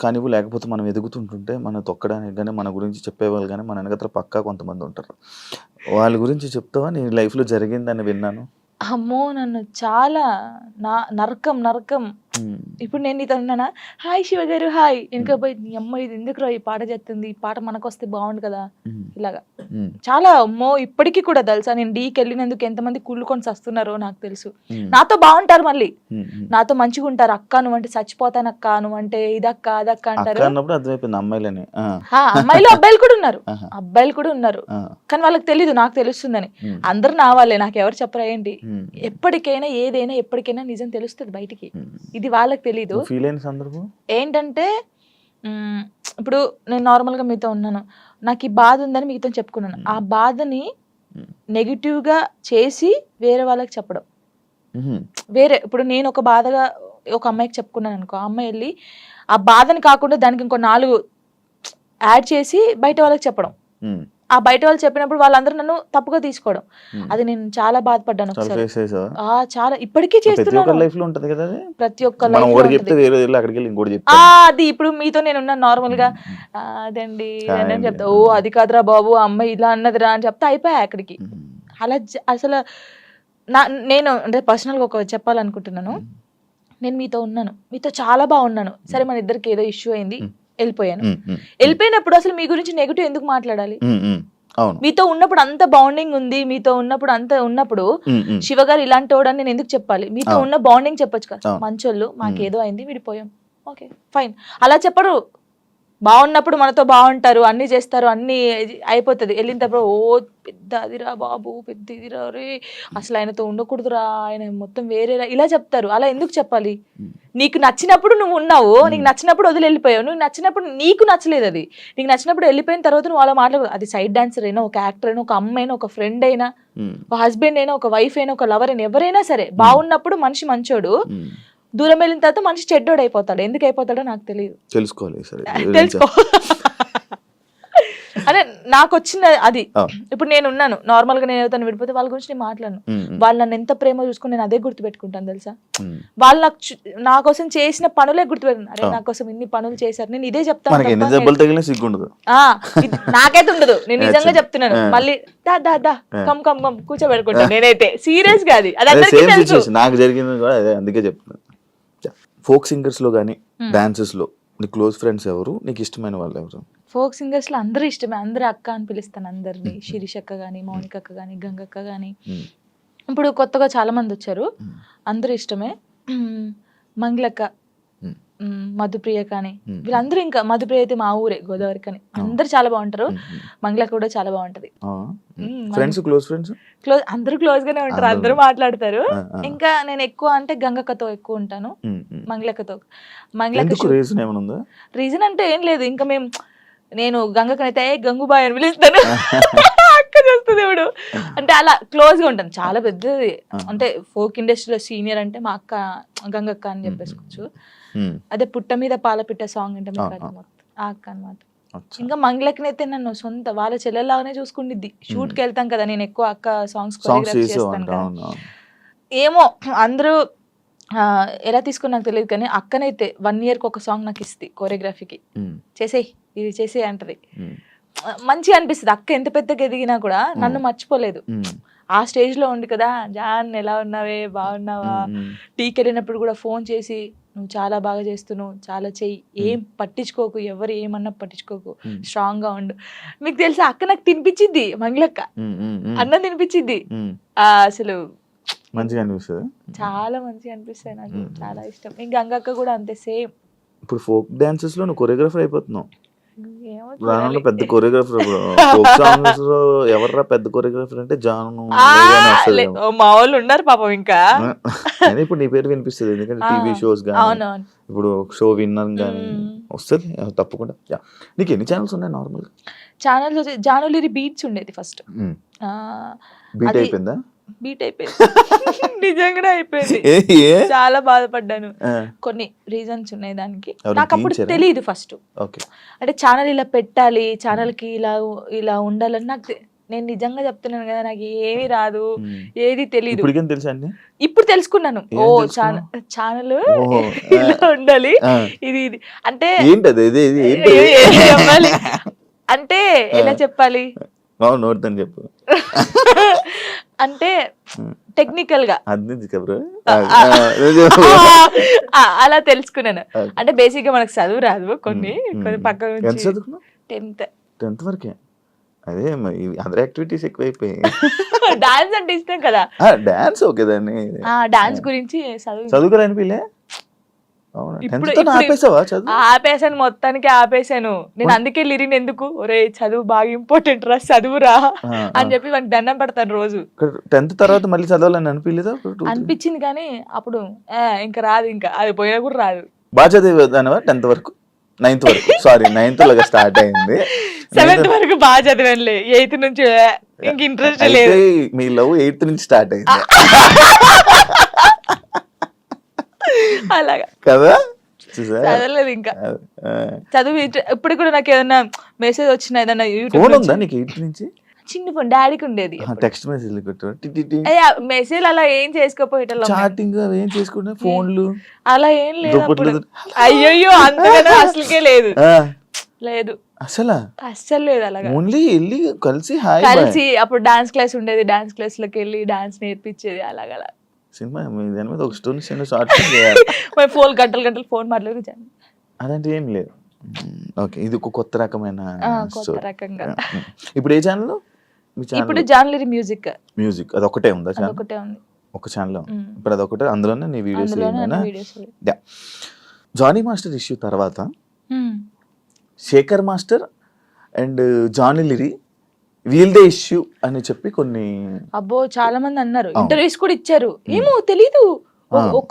కానివ్వు, లేకపోతే మనం ఎదుగుతుంటుంటే మన తొక్కడానికి కానీ మన గురించి చెప్పేవాళ్ళు కానీ మన వెనకత్ర పక్కా కొంతమంది ఉంటారు. వాళ్ళ గురించి చెప్తావా? నీ లైఫ్లో జరిగిందని విన్నాను. అమ్మో, నన్ను చాలా నరకం. ఇప్పుడు నేను నీతో ఉన్నానా, హాయ్ శివ గారు హాయ్, వెనక పోయి నీ అమ్మ ఇది ఎందుకు ఈ పాట చేస్తుంది, ఈ పాట మనకు వస్తే బాగుండు కదా, ఇలాగా చాలా. అమ్మో ఇప్పటికీ కూడా తెలుసా, నేను డీకి వెళ్ళినందుకు ఎంతమంది కుళ్ళుకొని వస్తున్నారో నాకు తెలుసు. నాతో బాగుంటారు, మళ్ళీ నాతో మంచిగా ఉంటారు. అక్క నువ్వంటే చచ్చిపోతాను, అక్క నువ్వంటే ఇదక్క అదక్క అంటారు. అమ్మాయిలు అబ్బాయిలు కూడా ఉన్నారు కానీ వాళ్ళకి తెలీదు, నాకు తెలుస్తుందని. అందరు నా వాళ్ళే, నాకు ఎవరు చెప్పరా ఏంటి. ఎప్పటికైనా ఏదైనా ఎప్పటికైనా నిజం తెలుస్తుంది బయటికి, ఇది వాళ్ళకి తెలీదు. ఏంటంటే ఇప్పుడు నేను నార్మల్గా మీతో ఉన్నాను, నాకు ఈ బాధ ఉందని మీతో చెప్పుకున్నాను. ఆ బాధని నెగిటివ్గా చేసి వేరే వాళ్ళకి చెప్పడం వేరే. ఇప్పుడు నేను ఒక బాధగా ఒక అమ్మాయికి చెప్పుకున్నాను అనుకో, ఆ అమ్మాయి వెళ్ళి ఆ బాధని కాకుండా దానికి ఇంకో 4 యాడ్ చేసి బయట వాళ్ళకి చెప్పడం. ఆ బయట వాళ్ళు చెప్పినప్పుడు వాళ్ళందరూ నన్ను తప్పుగా తీసుకోవడం, అది నేను చాలా బాధపడ్డాను ఒకసారి. చాలా ఇప్పటికీ చేస్తున్నాను, ప్రతి ఒక్క అది. ఇప్పుడు మీతో నేను ఉన్నాను నార్మల్ గా, అదండి అని చెప్తా, ఓ అది కాదురా బాబు అమ్మాయి ఇలా అన్నదిరా అని చెప్తా, అయిపోయా అక్కడికి. అలా అసలు నేను అంటే పర్సనల్గా ఒక చెప్పాలనుకుంటున్నాను. నేను మీతో ఉన్నాను, మీతో చాలా బాగున్నాను, సరే మన ఇద్దరికి ఏదో ఇష్యూ అయింది, వెళ్ళిపోయాను. వెళ్ళిపోయినప్పుడు అసలు మీ గురించి నెగిటివ్ ఎందుకు మాట్లాడాలి? మీతో ఉన్నప్పుడు అంత బాండింగ్ ఉంది, మీతో ఉన్నప్పుడు అంత ఉన్నప్పుడు శివ గారు ఇలాంటి వాడని నేను ఎందుకు చెప్పాలి? మీతో ఉన్న బాండింగ్ చెప్పొచ్చు కదా, మంచోళ్ళు మాకేదో అయింది విడిపోయాం, ఓకే ఫైన్. అలా చెప్పరు. బాగున్నప్పుడు మనతో బాగుంటారు, అన్ని చేస్తారు, అన్ని అయిపోతుంది. వెళ్ళినప్పుడు ఓ పెద్ద అదిరా బాబు, పెద్ద ఇదిరా రే, అసలు ఆయనతో ఉండకూడదురా, ఆయన మొత్తం వేరేరా, ఇలా చెప్తారు. అలా ఎందుకు చెప్పాలి? నీకు నచ్చినప్పుడు నువ్వు ఉన్నావు, నీకు నచ్చినప్పుడు వదిలి వెళ్ళిపోయావు. నువ్వు నచ్చినప్పుడు నీకు నచ్చలేదు, అది నీకు నచ్చినప్పుడు వెళ్ళిపోయిన తర్వాత నువ్వు అలా మాట్లాడదు. అది సైడ్ డాన్సర్ అయినా, ఒక యాక్టర్ అయినా, ఒక అమ్మాయి అయినా, ఒక ఫ్రెండ్ అయినా, ఒక హస్బెండ్ అయినా, ఒక వైఫ్ అయినా, ఒక లవర్ అయినా, ఎవరైనా సరే బాగున్నప్పుడు మనిషి మంచోడు, దూరం వెళ్ళిన తర్వాత మనిషి చెడ్డోడు అయిపోతాడు. ఎందుకు అయిపోతాడో నాకు తెలియదు, తెలుసుకో. అదే నాకు వచ్చిన అది. ఇప్పుడు నేను ఉన్నాను నార్మల్ గా, నేను ఎవరితో విడిపోతే వాళ్ళ గురించి నేను మాట్లాడను. వాళ్ళు నన్ను ఎంత ప్రేమ చూసుకుని నేను అదే గుర్తుపెట్టుకుంటాను తెలుసా. వాళ్ళు నా కోసం చేసిన పనులే గుర్తుపెట్టుకున్నాను. అరే నా కోసం ఇన్ని పనులు చేశారు, నేను ఇదే చెప్తాను. నాకైతే ఉండదు, నేను నిజంగా చెప్తున్నాను. మళ్ళీ దా కమ్ కమ్ కమ్ కూర్చోబెట్టుకుంటాను నేనైతే, సీరియస్ గా. అది అందరికీ తెలుసు, నాకు జరిగింది కూడా అదే, అందుకే చెప్తున్నాను. ఫోక్ సింగర్స్ లో కానీ డాన్సెస్ లో నీ క్లోజ్ ఫ్రెండ్స్ ఎవరు, నీకు ఇష్టమైన వాళ్ళు ఎవరు? ఫోక్ సింగర్స్ లో అందరూ ఇష్టమే, అందరూ అక్క అని పిలుస్తాను అందరినీ. శిరీష్ అక్క గానీ, మౌనిక అక్క గానీ, గంగక్క గానీ, ఇప్పుడు కొత్తగా చాలా మంది వచ్చారు, అందరూ ఇష్టమే. మంగళక్క, మధుప్రియ కానీ, వీళ్ళందరూ. ఇంకా మధుప్రియ అయితే మా ఊరే, గోదావరి కానీ. అందరు చాలా బాగుంటారు. మంగళక్క కూడా చాలా బాగుంటది. క్లోజ్ అందరూ క్లోజ్ గానే ఉంటారు, అందరూ మాట్లాడతారు. ఇంకా నేను ఎక్కువ అంటే గంగక్కతో ఎక్కువ ఉంటాను, మంగళక్కతో. మంగళక్క రీజన్ అంటే ఏం లేదు, ఇంకా నేను గంగకనైతే గంగుబాయ్ అని పిలుస్తాను, అక్క చేస్తుంది ఇప్పుడు. అంటే అలా క్లోజ్ గా ఉంటాను, చాలా పెద్దది. అంటే ఫోక్ ఇండస్ట్రీలో సీనియర్ అంటే మా అక్క గంగక్క అని చెప్పేసుకోవచ్చు. అదే పుట్ట మీద పాలపిట్ట సాంగ్ అంటే ఆ అక్క అనమాట. ఇంకా మంగళకనైతే నన్ను సొంత వాళ్ళ చెల్లెల్లాగానే చూసుకుండిద్ది. షూట్ కి వెళ్తాం కదా, నేను ఎక్కువ అక్క సాంగ్స్ కొరియోగ్రాఫ్ చేస్తాను కదా. ఏమో అందరూ ఎలా తీసుకుని నాకు తెలియదు కానీ అక్కనైతే 1 year ఒక సాంగ్ నాకు ఇస్తుంది కోరియోగ్రఫీకి, చేసేయి ఇది చేసేయి అంటది. మంచిగా అనిపిస్తుంది. అక్క ఎంత పెద్దగా ఎదిగినా కూడా నన్ను మర్చిపోలేదు. ఆ స్టేజ్ లో ఉంది కదా, జాన్ ఎలా ఉన్నావే, బాగున్నావా, టీకి వెళ్ళినప్పుడు కూడా ఫోన్ చేసి నువ్వు చాలా బాగా చేస్తున్నావు, చాలా చెయ్యి, ఏం పట్టించుకోకు, ఎవరు ఏమన్నా పట్టించుకోకు, స్ట్రాంగ్ గా ఉండు. మీకు తెలుసా అక్క నాకు తినిపించింది, మంగళక్క అన్నం తినిపించింది. అసలు మంచిగా అనిపిస్తుంది, చాలా మంచిగా అనిపిస్తాయి, నాకు చాలా ఇష్టం. ఇంకా గంగక్క కూడా అంతే సేమ్. ఇప్పుడు ఫోక్ డాన్సెస్ లో నువ్వు కొరియోగ్రాఫర్ అయిపోతున్నావు, పెద్ద కొరియోగ్రాఫర్. ఫోక్ సాంగ్స్ లో ఎవర్రా పెద్ద కొరియోగ్రాఫర్ అంటే జాను, మా వాళ్ళు ఉన్నారు పాపం. ఇంకా ఇప్పుడు నీ పేరు వినిపిస్తుంది, ఎందుకంటే టీవీ షోస్ కానీ, ఇప్పుడు షో విన్నర్ కానీ వస్తుంది తప్పకుండా. నీకు ఎన్ని ఛానల్స్ ఉన్నాయి నార్మల్ ఛానల్స్? జానులిరి బీట్స్ ఉండేది ఫస్ట్, బీట్ అయిపోయిందా? బీట్ అయిపోయింది. నిజంగానే అయిపోయింది. ఏ చాలా బాధపడ్డాను. ఆ, కొన్ని రీజన్స్ ఉన్నాయి దానికి. ఎవరు నాకు అప్పుడు తీయించారా? తెలియదు ఫస్ట్. ఓకే. అంటే ఛానల్ ఇలా పెట్టాలి, ఛానల్ కి ఇలా ఉండాలని నాకు నేను నిజంగా చెప్తున్నాను కదా, నాకు ఏమీ రాదు, ఏది తెలీదు. ఇప్పటికేం తెలుసా అన్ని? ఇప్పుడు తెలుసుకున్నాను. ఏం ఓ తెలుసుకున్నావు? ఛానల్ ఓహో, ఇలా ఉండాలి, ఆ. ఇది అంటే ఏంటది ఏంటి? ఏం చెప్పాలి అంటే ఎలా చెప్పాలి, నోడుతాను చెప్పు. అంటే టెక్నికల్ గా అది కబరు అలా తెలుసుకున్నాను. అంటే బేసిక్ గా మనకు చదువు రాదు, కొన్ని పక్కన ఎంత నుంచి చదువుకున్నావు? 10th వరకే. అదే అదర్ యాక్టివిటీస్ ఎక్కువైపోయాయి. డాన్స్ అంటే ఇష్టం కదా, డాన్స్ ఓకే దాన్ని డాన్స్ గురించి చదువుకోవాలనిపిలే. ఇప్పుడు ఆపేసావా చదువు? ఆపేసాను, మొత్తానికి ఆపేసాను. నేను అందుకే లిరిన్ ఎందుకు, ఒరే చదువు బాగా ఇంపార్టెంట్ రా, చదువురా అని చెప్పి వానికి దండం పెడతాను రోజు. 10th తర్వాత మళ్ళీ చదవాలని అనిపించలేదా? అనిపించింది కానీ అప్పుడు ఇంకా రాదు, ఇంకా అది పోయినా కూడా రాదు. బాగా చదివేదానివా 10th వరకు? 9th వరకు, సారీ 9th లాగా స్టార్ట్ అయింది. 7th వరకు బాగా చదివానులే, 8th నుంచి ఇంక ఇంట్రెస్ట్ లేదు. మీ లవ్ 8th నుంచి స్టార్ట్ అయింది అలాగా కదా? చదవలేదు ఇంకా. చదువు ఇప్పుడు కూడా నాకు ఏదైనా మెసేజ్ వచ్చినా ఏదన్నా ఫోన్ ఉందా నీకు 8th నుంచి? చిన్న ఫోన్ డాడీకి ఉండేది. టెక్స్ట్ మెసేజ్ మెసేజ్ అలా ఏం చేసుకోపోయేటం, చాటింగ్ ఏం చేసుకుంటే ఫోన్లు అలా ఏం లేదు అప్పుడు. అయ్యయ్యో అంతగానో అసలుకే లేదు, లేదు అస్సలు లేదు. అలాగా ఓన్లీ వెళ్ళి కలిసి కలిసి అప్పుడు డాన్స్ క్లాస్ ఉండేది, డాన్స్ క్లాస్ లోకి వెళ్ళి డాన్స్ నేర్పించేది. అలాగలా సినిమా దాని మీద ఒక స్టోరీ షార్ట్ ఫోన్ గంటలు ఫోన్ మాట్లాడి అదంటే ఏం లేదు. ఓకే, ఇది ఒక కొత్త రకమైన కొత్త రకంగా. ఇప్పుడు ఏ ఛానల్? ఇప్పుడు జాన్లరీ మ్యూజిక్ అది ఒకటే ఉందా ఛానల్? ఒకటే ఉంది, ఒక ఛానల్. ఇప్పుడు అదొకటే, అందులోనే నీ వీడియోస్. జానీ మాస్టర్ ఇష్యూ తర్వాత శేఖర్ మాస్టర్ అండ్ జానీ లిరి వీల్దే ఇష్యూ అని చెప్పి కొన్ని అబ్బో చాలా మంది అన్నారు, ఇంటర్వ్యూస్ కూడా ఇచ్చారు. ఏమో తెలీదు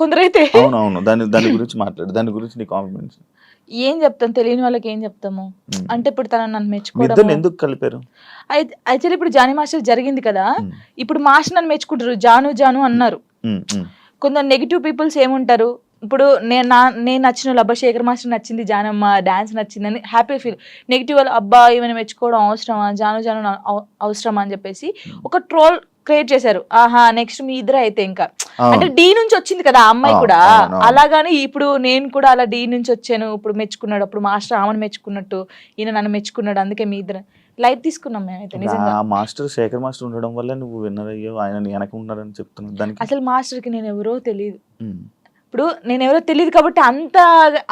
కొందరైతే. అవునవును, దాని గురించి మాట్లాడు, దాని గురించి నీ కాన్ఫిడెన్స్. ఏం చెప్తాం, తెలియని వాళ్ళకి ఏం చెప్తాము. అంటే ఇప్పుడు తనని నన్ను మెచ్చుకోవడం ఎందుకు కలిపారు? అయితే ఇప్పుడు జానీ మాస్టర్ జరిగింది కదా, ఇప్పుడు మాస్టర్ నన్ను మెచ్చుకుంటారు, జాను అన్నారు. కొందరు నెగిటివ్ పీపుల్స్ ఏముంటారు, ఇప్పుడు నేను నచ్చిన వాళ్ళు, అబ్బా శేఖర్ మాస్టర్ నచ్చింది, జానమ్మ డాన్స్ నచ్చిందని హ్యాపీ ఫీల్. నెగిటివ్ వాళ్ళు, అబ్బా ఈమెను మెచ్చుకోవడం అవసరమా, జాను అవసరమా అని చెప్పేసి ఒక ట్రోల్ క్రియేట్ చేశారు. ఆహా నెక్స్ట్ మీ ఇద్దరు అయితే ఇంకా, అంటే డి నుంచి వచ్చింది కదా ఆ అమ్మాయి కూడా, అలాగాని ఇప్పుడు నేను కూడా అలా డి నుంచి వచ్చాను, ఇప్పుడు మెచ్చుకున్నాడు, అప్పుడు మాస్టర్ ఆమెను మెచ్చుకున్నట్టు ఈయన నన్ను మెచ్చుకున్నాడు, అందుకే మీ ఇద్దరు లైట్ తీసుకున్నాం మేమైతే. నిజంగా మాస్టర్ శేఖర్ మాస్టర్ ఉండడం వల్ల నువ్వు విన్నర్ అయ్యో, ఆయన వెనక ఉన్నాడని చెప్తున్నాను. దానికి అసలు మాస్టర్ కి నేను ఎవరో తెలియదు, ఇప్పుడు నేను ఎవరో తెలియదు కాబట్టి అంత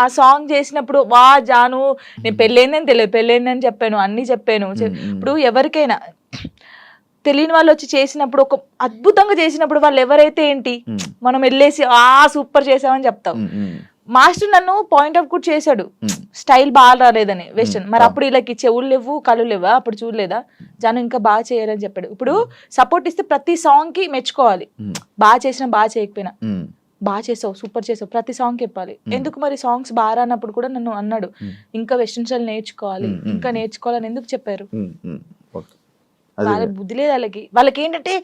ఆ సాంగ్ చేసినప్పుడు వా జాను నేను పెళ్ళైందని తెలియదు, పెళ్ళైందని చెప్పాను, అన్ని చెప్పాను. ఇప్పుడు ఎవరికైనా తెలియని వాళ్ళు వచ్చి చేసినప్పుడు, ఒక అద్భుతంగా చేసినప్పుడు వాళ్ళు ఎవరైతే ఏంటి, మనం వెళ్ళేసి సూపర్ చేసామని చెప్తాం. మాస్టర్ నన్ను పాయింట్ అవుట్ కూడా చేశాడు, స్టైల్ బాగా రాలేదని వెస్టర్న్. మరి అప్పుడు వీళ్ళకి చెవులు లేవు, కళ్ళు లేవా, అప్పుడు చూడలేదా, జాను ఇంకా బాగా చేయాలని చెప్పాడు. ఇప్పుడు సపోర్ట్ ఇస్తే ప్రతి సాంగ్ కి మెచ్చుకోవాలి, బాగా చేసినా బాగా చేయకపోయినా, బాగా చేసావు సూపర్ చేసావు ప్రతి సాంగ్ చెప్పాలి. ఎందుకు మరి సాంగ్స్ బాగా రానప్పుడు కూడా నన్ను అన్నాడు, ఇంకా వెస్టర్న్ స్టైల్ నేర్చుకోవాలి, ఇంకా నేర్చుకోవాలని ఎందుకు చెప్పారు. వాళ్ళ బుద్ధి లేదు వాళ్ళకి ఏంటంటే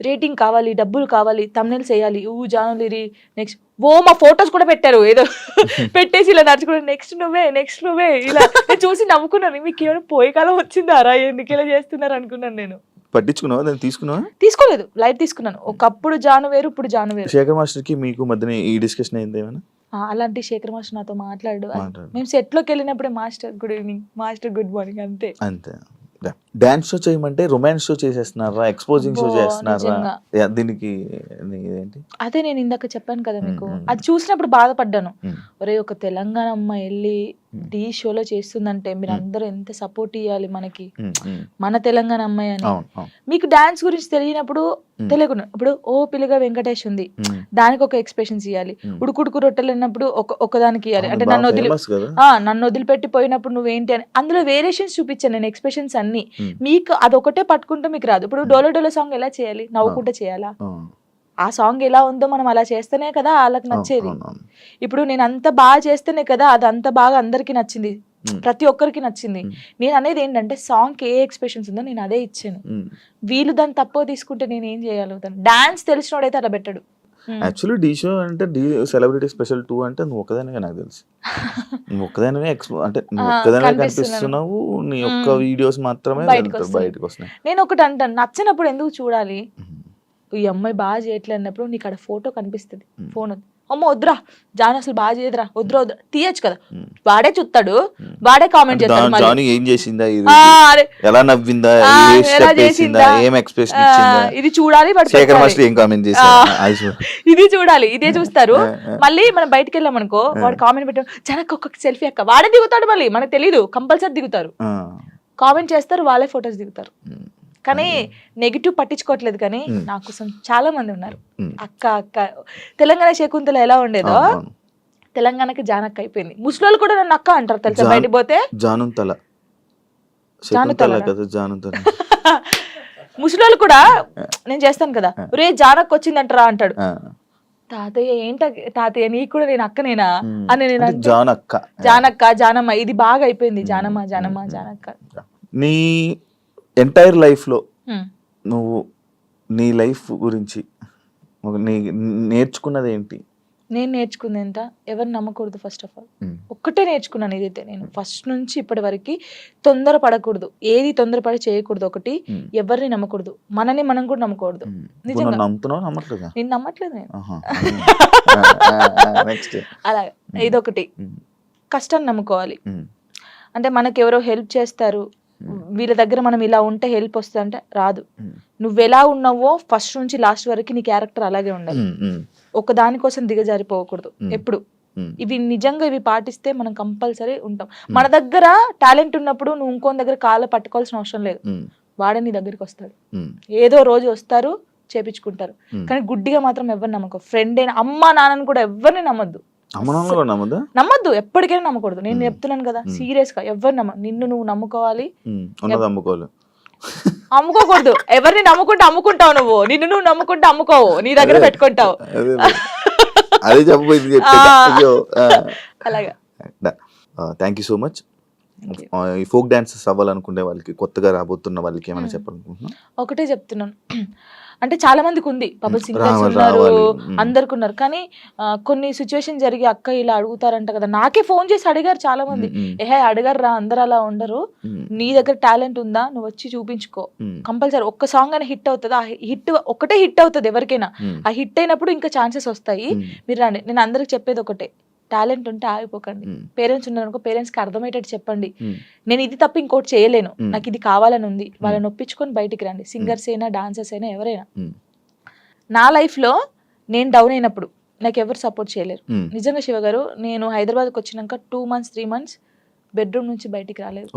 రేటింగ్ కావాలి, డబ్బులు కావాలి, తమ్నెల్స్ వేయాలి, జాను లిరి నెక్స్ట్ మా ఫొటోస్ కూడా పెట్టారు, ఏదో పెట్టేసి ఇలా నడుచుకుంటారు, నెక్స్ట్ నువ్వే ఇలా. నేను చూసి నవ్వుకున్నాను, మీకు ఏమైనా పోయే కాలం వచ్చిందారా, ఎందుకు ఇలా చేస్తున్నారు అనుకున్నాను. నేను పట్టించుకున్నావా, దాన్ని తీసుకున్నావా? తీసుకోలేదు, లైట్ తీసుకున్నాను. ఒకప్పుడు జాను వేరు, ఇప్పుడు జాను వేరు. శేఖర్ మాస్టర్ కి మీకు మధ్యన ఈ డిస్కషన్ అయింది ఏమైనా? అలాంటి శేఖర్ మాస్టర్ నాతో మాట్లాడు, మేము సెట్ లోకి వెళ్ళినప్పుడే master good evening, master good morning, అంతే. డాన్స్ షో చేయమంటే రొమాన్స్ షో చేసేస్తున్నారా, ఎక్స్పోజింగ్ షో చేస్తున్నారా, దీనికి ఏంటి? అదే నేను ఇందాక చెప్పాను కదా మీకు, అది చూసినప్పుడు బాధపడ్డాను. ఒరే ఒక తెలంగాణ అమ్మాయి వెళ్ళి డి షోలో చేస్తుందంటే మీరు అందరూ ఎంత సపోర్ట్ ఇవ్వాలి మనకి, మన తెలంగాణ అమ్మాయి అని. మీకు డాన్స్ గురించి తెలియనప్పుడు తెలియకుండా, ఇప్పుడు పిల్లగా వెంకటేష్ ఉంది, దానికి ఒక ఎక్స్ప్రెషన్స్ ఇవ్వాలి. ఉడుకుడుకు రొట్టెలు అన్నప్పుడు ఒకదానికి ఇవ్వాలి. అంటే నన్ను వదిలిపెట్టి పోయినప్పుడు నువ్వేంటి అని అందులో వేరియేషన్స్ చూపించాను నేను, ఎక్స్ప్రెషన్స్ అన్ని. మీకు అదొకటే పట్టుకుంటే మీకు రాదు. ఇప్పుడు డోలో డోలో సాంగ్ ఎలా చేయాలి, నవ్వుకుంటే చేయాలా, ఆ సాంగ్ ఎలా ఉందో మనం అలా చేస్తేనే కదా వాళ్ళకి నచ్చేది. ఇప్పుడు నేను అంత బాగా చేస్తేనే కదా అది అంత బాగా అందరికి నచ్చింది, ప్రతి ఒక్కరికి నచ్చింది. నేను అనేది ఏంటంటే సాంగ్ ఏ ఎక్స్ప్రెషన్స్ ఉందో నేను అదే ఇచ్చాను. వీళ్ళు దాన్ని తక్కువ తీసుకుంటే నేను ఏం చేయగలుగుతాను? డాన్స్ తెలిసినోడైతే అలా పెట్టాడు, యాక్చువల్లీ డీ షో అంటే డీ సెలబ్రిటీ స్పెషల్ 2 అంటే నువ్వు ఒక్కదానివే నాకు తెలుసు. నువ్వు ఒక్కదానివే అంటే నువ్వు ఒక్కదానివే కనిపిస్తున్నావు. నీ ఒక్క వీడియోస్ మాత్రమే బయటకు వస్తున్నాయి. నేను ఒకటి అంటాను, నచ్చినప్పుడు ఎందుకు చూడాలి? ఈ అమ్మాయి బాగా చేయట్లేదు అన్నప్పుడు నీకు అక్కడ ఫోటో కనిపిస్తుంది, ఫోన్ అమ్మ వద్దురా జాను అసలు బాగా చేయదురా, వద్దురా వద్దురా తీయచ్చు కదా. వాడే చూస్తాడు, వాడే కామెంట్ చేస్తాడు, జాను ఏం చేసిందా, ఎలా నవ్విందా, ఎలా చేసిందా, ఏం ఎక్స్ప్రెషన్ ఇచ్చిందా, ఇది చూడాలి. శేఖర్ మాస్టర్ ఏం కామెంట్ చేశారు, ఇది చూడాలి, ఇదే చూస్తారు. మళ్ళీ మనం బయటకు వెళ్ళాం అనుకో, వాడు కామెంట్ పెట్టాడు జనకు ఒక్కొక్క సెల్ఫీ అక్క, వాడే దిగుతాడు. మళ్ళీ మనకు తెలీదు, కంపల్సరీ దిగుతారు, కామెంట్ చేస్తారు, వాళ్ళే ఫొటోస్ దిగుతారు. కానీ నెగిటివ్ పట్టించుకోవట్లేదు. కానీ నా కోసం చాలా మంది ఉన్నారు. అక్క అక్క తెలంగాణ శకుంతల ఎలా ఉండేదో తెలంగాణకి జానక్క అయిపోయింది. ముసలోళ్ళు కూడా నన్ను అక్క అంటారు తెలుసా, బయటకు పోతే ముసలోళ్ళు కూడా నేను చేస్తాను కదా, రే జానక్క వచ్చిందంటారా అంటాడు. తాతయ్య ఏంట తాతయ్య నీకు కూడా నేను అక్కనేనా అని నేను జానక్క జానమ్మ ఇది బాగా అయిపోయింది. జానమ్మ జానమ్మ జానక్క. నీ ఎంటైర్ లైఫ్లో నువ్వు నీ లైఫ్ గురించి నేర్చుకున్నది ఏంటి? నేను నేర్చుకుంది ఎంత, ఎవరు నమ్మకూడదు. ఫస్ట్ ఆఫ్ ఆల్ ఒక్కటే నేర్చుకున్నాను, ఇదైతే నేను ఫస్ట్ నుంచి ఇప్పటి వరకు తొందర పడకూడదు, ఏది తొందరపడి చేయకూడదు. ఒకటి, ఎవరిని నమ్మకూడదు, మనని మనం కూడా నమ్మకూడదు. నిజంగా నేను నమ్మట్లేదు నేను. అలా ఇదొకటి. కష్టాన్ని నమ్ముకోవాలి. అంటే మనకి ఎవరో హెల్ప్ చేస్తారు, వీళ్ళ దగ్గర మనం ఇలా ఉంటే హెల్ప్ వస్తుంది అంటే రాదు. నువ్వు ఎలా ఉన్నావో ఫస్ట్ నుంచి లాస్ట్ వరకు నీ క్యారెక్టర్ అలాగే ఉండాలి. ఒక దానికోసం దిగజారిపోకూడదు ఎప్పుడు. ఇవి నిజంగా ఇవి పాటిస్తే మనం కంపల్సరీ ఉంటాం. మన దగ్గర టాలెంట్ ఉన్నప్పుడు నువ్వు ఇంకోని దగ్గర కాళ్ళ పట్టుకోవాల్సిన అవసరం లేదు, వాడే నీ దగ్గరికి వస్తాడు. ఏదో రోజు వస్తారు, చేపించుకుంటారు. కానీ గుడ్డిగా మాత్రం ఎవరిని నమ్మకం. ఫ్రెండ్ అయినా అమ్మ నాన్నని కూడా ఎవరిని నమ్మద్దు, నమ్మద్దు, ఎప్పటికైనా నమ్మకూడదు. నేను చెప్తున్నాను కదా సీరియస్ గా, ఎవరు నిన్ను నువ్వు నమ్ముకోవాలి, అమ్ముకోకూడదు. ఎవరిని నమ్ముకుంటే అమ్ముకుంటావు నువ్వు, నిన్ను నువ్వు నమ్ముకుంటే అమ్ముకోవు, నీ దగ్గర పెట్టుకుంటావు. అలాగా. Thank you so much. ఈ ఫోక్ డాన్సెస్ అవ్వాలనుకునే వాళ్ళకి, కొత్తగా రాబోతున్న వాళ్ళకి ఏమైనా చెప్పాలనుకుంటున్నా? ఒకటే చెప్తున్నాను, అంటే చాలా మందికి ఉంది, పబుల్ సింగర్స్ ఉన్నారు, అందరికి ఉన్నారు. కానీ కొన్ని సిచ్యువేషన్ జరిగి అక్క ఇలా అడుగుతారంట కదా, నాకే ఫోన్ చేసి అడిగారు చాలా మంది. ఏహే అడిగారు రా, అందరు అలా ఉండరు, నీ దగ్గర టాలెంట్ ఉందా, నువ్వు వచ్చి చూపించుకో, కంపల్సరీ ఒక్క సాంగ్ అని హిట్ అవుతుంది. ఆ హిట్ ఒకటే హిట్ అవుతుంది ఎవరికైనా. ఆ హిట్ అయినప్పుడు ఇంకా ఛాన్సెస్ వస్తాయి, మీరు రండి. నేను అందరికి చెప్పేది ఒకటే, టాలెంట్ ఉంటే ఆగిపోకండి. పేరెంట్స్ ఉన్నారనుకో, పేరెంట్స్ కి అర్థమయ్యేటట్టు చెప్పండి, నేను ఇది తప్ప ఇంకోటి చేయలేను, నాకు ఇది కావాలని ఉంది, వాళ్ళని ఒప్పించుకొని బయటికి రండి. సింగర్స్ అయినా డాన్సర్స్ అయినా ఎవరైనా. నా లైఫ్ లో నేను డౌన్ అయినప్పుడు నాకు ఎవరు సపోర్ట్ చేయలేరు. నిజంగా శివ గారు, నేను హైదరాబాద్కి వచ్చినాక 2 months 3 months బెడ్రూమ్ నుంచి బయటికి రాలేదు,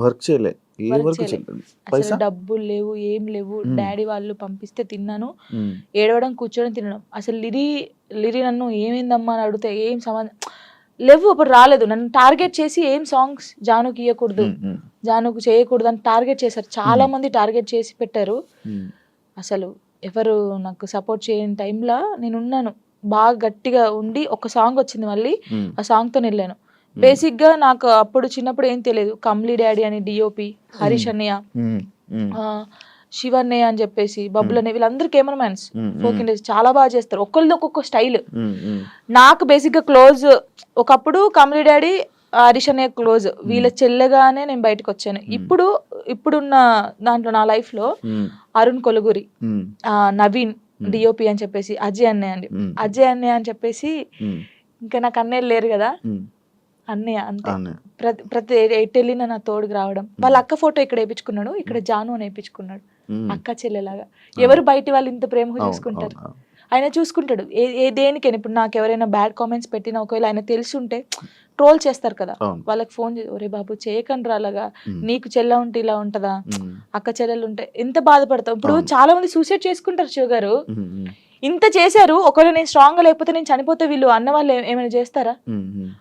అసలు డబ్బులు లేవు, ఏం లేవు. డాడీ వాళ్ళు పంపిస్తే తిన్నాను, ఏడవడం కూర్చోడం తినడం. అసలు లిరి నన్ను ఏమైందమ్మా అని అడిగితే ఏం సంబంధం లేవు, అప్పుడు రాలేదు. నన్ను టార్గెట్ చేసి ఏం సాంగ్స్ జానుకి ఇవ్వకూడదు, జానుకు చేయకూడదు అని టార్గెట్ చేశారు. చాలా మంది టార్గెట్ చేసి పెట్టారు. అసలు ఎవరు నాకు సపోర్ట్ చేయని టైంలో నేను ఉన్నాను, బాగా గట్టిగా ఉండి ఒక సాంగ్ వచ్చింది, మళ్ళీ ఆ సాంగ్తో వెళ్ళాను. బేసిక్ గా నాకు అప్పుడు చిన్నప్పుడు ఏం తెలియదు. కమ్లీ డాడీ అని డిఓపి, హరీష్ అన్నయ్య, శివన్నయ్య అని చెప్పేసి, బబ్బులు అనే వీళ్ళందరూ కెమెరామ్యాన్స్, ఫోక్ ఇండస్ట్రీ చాలా బాగా చేస్తారు, ఒక్కరిది ఒక్కొక్క స్టైల్. నాకు బేసిక్ గా క్లోజ్ ఒకప్పుడు కమ్లీ డాడీ, హరీష్ అన్నయ్య క్లోజ్, వీళ్ళ చెల్లెగానే నేను బయటకు వచ్చాను. ఇప్పుడున్న దాంట్లో నా లైఫ్ లో అరుణ్ కొలుగురి, నవీన్ డిఓపి అని చెప్పేసి, అజయ్ అన్నయ్య అని చెప్పేసి, ఇంకా నాకు అన్నయ్య లేరు కదా, అన్నయ్య అంతే. ప్రతి ఎటు వెళ్ళినా నా తోడుకు రావడం. వాళ్ళ అక్క ఫోటో ఇక్కడ వేయించుకున్నాడు, ఇక్కడ జాను అని వేయించుకున్నాడు, అక్క చెల్లెలాగా. ఎవరు బయట వాళ్ళు ఇంత ప్రేమగా చూసుకుంటారు, ఆయన చూసుకుంటాడు. దేనికైనా ఇప్పుడు నాకు ఎవరైనా బ్యాడ్ కామెంట్స్ పెట్టినా, ఒకవేళ ఆయన తెలిసి ఉంటే ట్రోల్ చేస్తారు కదా, వాళ్ళకి ఫోన్ చేసి, ఒరే బాబు చేయకండి అలాగా, నీకు చెల్ల ఉంటే ఇలా ఉంటదా, అక్క చెల్లెలు ఉంటే ఎంత బాధపడతావు. ఇప్పుడు చాలా మంది సూసైడ్ చేసుకుంటారు శివ గారు, ఇంత చేశారు. ఒకవేళ నేను స్ట్రాంగ్ గా లేకపోతే, నేను చనిపోతే వీళ్ళు అన్న వాళ్ళు ఏమైనా చేస్తారా?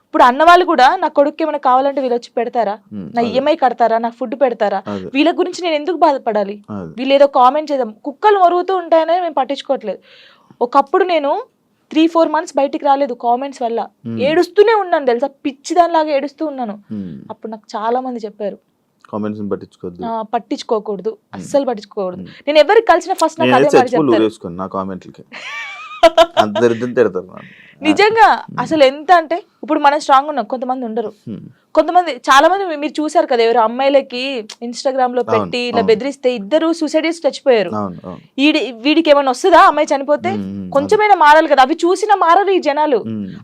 ఇప్పుడు అన్న వాళ్ళు కూడా నా కొడుకు ఏమైనా కావాలంటే వీళ్ళు వచ్చి పెడతారా, నా ఈఎంఐ కడతారా, నాకు ఫుడ్ పెడతారా? వీళ్ళ గురించి నేను ఎందుకు బాధపడాలి? వీళ్ళు ఏదో కామెంట్ చేద్దాం, కుక్కలు మరుగుతూ ఉంటాయనే మేము పట్టించుకోవట్లేదు. ఒకప్పుడు నేను 3-4 months బయటికి రాలేదు కామెంట్స్ వల్ల, ఏడుస్తూనే ఉన్నాను తెలుసా, పిచ్చిదానిలాగా ఏడుస్తూ ఉన్నాను. అప్పుడు నాకు చాలా మంది చెప్పారు, పట్టించుకోకూడదు, అస్సలు పట్టించుకోకూడదు. నేను ఎవరికి కలిసిన ఫస్ట్ నాకు అదే మాట చెప్తారు, అంత దరిద్రం తిడతారు నన్ను. నిజంగా అసలు ఎంత అంటే ఇప్పుడు మనం స్ట్రాంగ్ ఉన్నాం, కొంతమంది ఉండరు. కొంతమంది చాలా మంది మీరు చూసారు కదా, ఎవరు అమ్మాయిలకి ఇన్స్టాగ్రామ్ లో పెట్టి ఇలా బెదిరిస్తే ఇద్దరు సూసైడ్ చేసి చచ్చిపోయారు. అవును అవును. వీడికి ఏమైనా వస్తుందా అమ్మాయి చనిపోతే? కొంచెమైనా మారాలి కదా. అవి చూసినా మారరు ఈ జనాలు.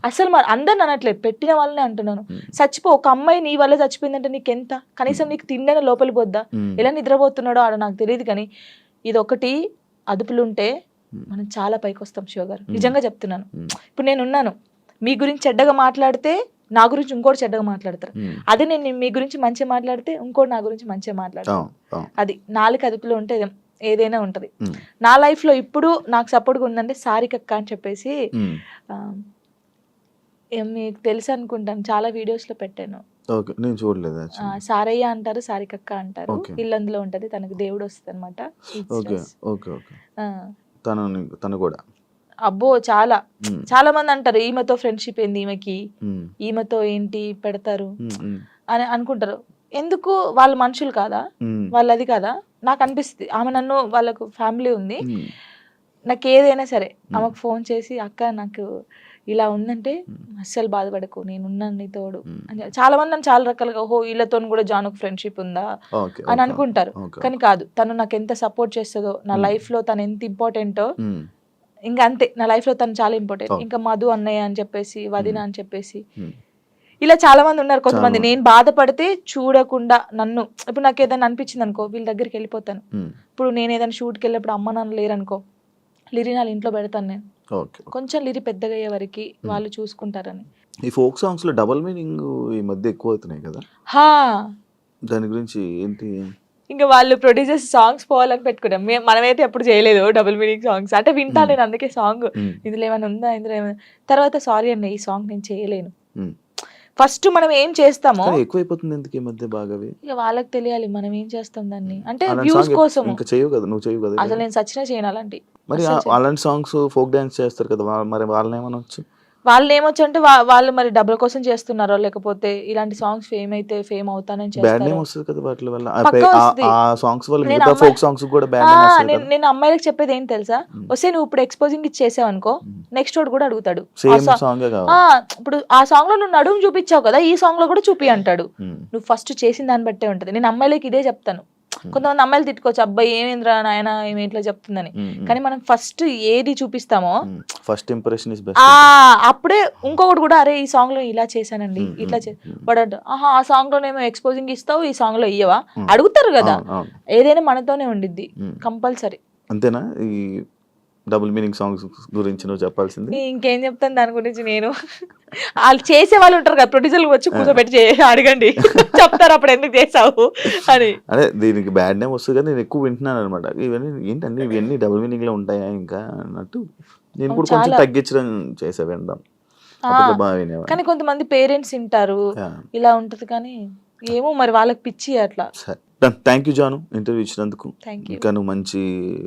అసలు అందరిని అనట్లేదు, పెట్టిన వాళ్ళనే అంటున్నాను. చచ్చిపో, ఒక అమ్మాయి నీ వల్ల చచ్చిపోయిందంటే నీకెంత, కనీసం నీకు తిండైనా లోపలి పోద్దా? ఎలా నిద్రపోతున్నాడో ఆడ నాకు తెలియదు, కానీ ఇది ఒకటి అదుపులుంటే మనం చాలా పైకి వస్తాం శివ గారు, నిజంగా చెప్తున్నాను. ఇప్పుడు నేను ఉన్నాను, మీ గురించి చెడ్డగా మాట్లాడితే నా గురించి ఇంకోటి చెడ్డగా మాట్లాడతారు. అదే నేను మీ గురించి మంచిగా మాట్లాడితే ఇంకోటి నా గురించి మంచిగా మాట్లాడతాను. అది నాలుగు అదుపులో ఉంటే ఏదైనా ఉంటది. నా లైఫ్ లో ఇప్పుడు నాకు సపోర్ట్గా ఉందంటే సారికక్క అని చెప్పేసి, మీకు తెలుసు అనుకుంటాను, చాలా వీడియోస్ లో పెట్టాను. నేను చూడలేదు. సారయ్య అంటారు, సారికక్క అంటారు. ఇల్లు అందులో ఉంటది, తనకు దేవుడు వస్తుంది అనమాట. తను కూడా అబ్బో చాలా చాలా మంది అంటారు ఈమెతో ఫ్రెండ్షిప్ ఏంది, ఈమెతో ఏంటి పెడతారు అని అనుకుంటారు. ఎందుకు? వాళ్ళ మనుషులు కాదా, వాళ్ళది కాదా? నాకు అనిపిస్తుంది. ఆమె నన్ను, వాళ్ళకు ఫ్యామిలీ ఉంది, నాకు ఏదైనా సరే ఆమెకు ఫోన్ చేసి అక్క నాకు ఇలా ఉందంటే అస్సలు బాధపడకు, నేనున్నాను నీ తోడు అని. చాలా మంది నన్ను చాలా రకాలుగా, ఓహో వీళ్ళతో కూడా జానుకు ఫ్రెండ్షిప్ ఉందా అని అనుకుంటారు. కానీ కాదు, తను నాకు ఎంత సపోర్ట్ చేస్తుందో, నా లైఫ్ లో తను ఎంత ఇంపార్టెంటో, ఇంకా అంతే. నా లైఫ్ లో తను చాలా ఇంపార్టెంట్. ఇంకా మధు అన్నయ్య అని చెప్పేసి, వదిన అని చెప్పేసి, ఇలా చాలా మంది ఉన్నారు. కొంతమంది నేను బాధపడితే చూడకుండా నన్ను, ఇప్పుడు నాకు ఏదైనా అనిపించింది అనుకో, వీళ్ళ దగ్గరికి వెళ్ళిపోతాను. ఇప్పుడు నేను ఏదైనా షూట్కి వెళ్ళినప్పుడు అమ్మ నాన్న లేరనుకో, లిరి నా ఇంట్లో పెడతాను నేను. కొంచెం లిరి పెద్దగా అయ్యే వరకు వాళ్ళు చూసుకుంటారని. ఈ ఫోక్ సాంగ్స్ లో డబుల్ మీనింగ్ ఈ మధ్య ఎక్కువ అవుతున్నాయి కదా, దాని గురించి ఏంటి? ఇంకా వాళ్ళు ప్రొడ్యూసర్స్ సాంగ్స్ పోవాలని పెట్టుకున్నాం, మనమైతే ఎప్పుడు చేయలేదు డబుల్ మీనింగ్ సాంగ్స్. అంటే వింటాను నేను, అందుకే సాంగ్ ఇందులో ఏమైనా ఉందా, ఇందులో ఏమైనా. తర్వాత సారీ అన్న, ఈ సాంగ్ నేను చేయలేను. ఫస్ట్ మనం ఏం చేస్తామో ఎక్కువైపోతుంది ఎందుకు ఈ మధ్య బాగా, ఇక వాళ్ళకి తెలియాలి మనం ఏం చేస్తాం దాన్ని. అంటే వ్యూస్ కోసం. అసలు నేను సచ్చినా చేయను అలాంటి. మరి అలాంటి సాంగ్స్ ఫోక్ డాన్స్ చేస్తారు కదా, మరి వాళ్ళని ఏమనొచ్చు? వాళ్ళు ఏమొచ్చు అంటే వాళ్ళు మరి డబ్బుల కోసం చేస్తున్నారో, లేకపోతే ఇలాంటి సాంగ్స్ ఫేమ్ అయితే ఫేమ్ అవుతానని చేస్తారు. నేను అమ్మాయిలకు చెప్పేది ఏం తెలుసా, వస్తే నువ్వు ఇప్పుడు ఎక్స్పోజింగ్ ఇచ్చేసావు అనుకో, నెక్స్ట్ వాడు కూడా అడుగుతాడు. ఇప్పుడు ఆ సాంగ్ లో నువ్వు నడుము చూపించావు కదా, ఈ సాంగ్ లో కూడా చూపి అంటాడు. నువ్వు ఫస్ట్ చేసిన దాన్ని బట్టే ఉంటది. నేను అమ్మాయిలకి ఇదే చెప్తాను. కొంతమంది అమ్మాయిలు తిట్టుకోవచ్చు, అబ్బాయి ఏమేంద్రా నాయన ఏమి ఇట్లా చెప్తుందని, కానీ మనం ఫస్ట్ ఏది చూపిస్తామో ఫస్ట్ ఇంప్రెషన్ ఇస్ బెస్ట్. అప్పుడే ఇంకొకటి కూడా, అరే ఈ సాంగ్ లో ఇలా చేశానండి, ఇట్లా వాడు ఆహా ఆ సాంగ్ లోనేమో ఎక్స్పోజింగ్ ఇస్తావు, ఈ సాంగ్ లో ఇయ్యవా అడుగుతారు కదా. ఏదైనా మనతోనే ఉండిద్ది కంపల్సరీ. అంతేనా? ఈ డబుల్ మీనింగ్ సాంగ్స్ గురించి నువ్వు చెప్పాల్సింది. ఇంకేం చెప్తాను దాని గురించి, నేను వాళ్ళు చేసే వాళ్ళు ఉంటారు కదా, ప్రొడ్యూసర్లు వచ్చి కూర్చోబెట్టి అడగండి, చెప్తారు అప్పుడు ఎందుకు చేసావు అని. అదే దీనికి బ్యాడ్ నేమ్ వస్తుంది కదా, నేను ఎక్కువ వింటున్నాను అనమాట. ఇవన్నీ ఏంటండి, ఇవన్నీ డబుల్ మీనింగ్ లో ఉంటాయా ఇంకా అన్నట్టు నేను కూడా కొంచెం తగ్గించడం చేసా వినడం. కానీ కొంతమంది పేరెంట్స్ వింటారు, ఇలా ఉంటది. కానీ ఏమో మరి వాళ్ళకి పిచ్చి అట్లా. థ్యాంక్ యూ జాను, ఇంటర్వ్యూ ఇచ్చినందుకు. ఇంకా నువ్వు మంచి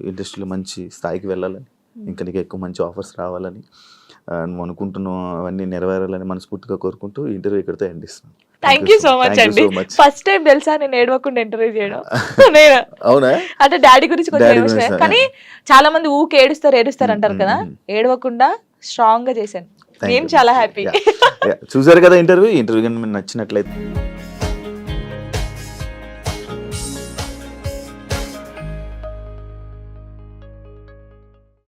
ఇండస్ట్రీలో మంచి స్థాయికి వెళ్ళాలని, ఇంకా నీకు ఎక్కువ మంచి ఆఫర్స్ రావాలని, నువ్వు అనుకుంటున్నావు అవన్నీ నెరవేరాలని మనస్ఫూర్తిగా కోరుకుంటూ ఇంటర్వ్యూ ఇక్కడితో ఎండ్ ఇస్తున్నాను. థ్యాంక్ యూ సో మచ్ అండి. ఫస్ట్ టైం తెలుసా నేను ఏడవకుండా ఇంటర్వ్యూ చేయడం. నేను అవునా, అంటే డాడీ గురించి కొంచెం ఎమోషనల్, కానీ చాలా మంది ఊకే ఏడుస్తారు అంటారు కదా, ఏడవకుండా స్ట్రాంగ్ గా చేశాను. నేను చాలా హ్యాపీ. చూసారు కదా ఇంటర్వ్యూ కానీ నచ్చినట్లయితే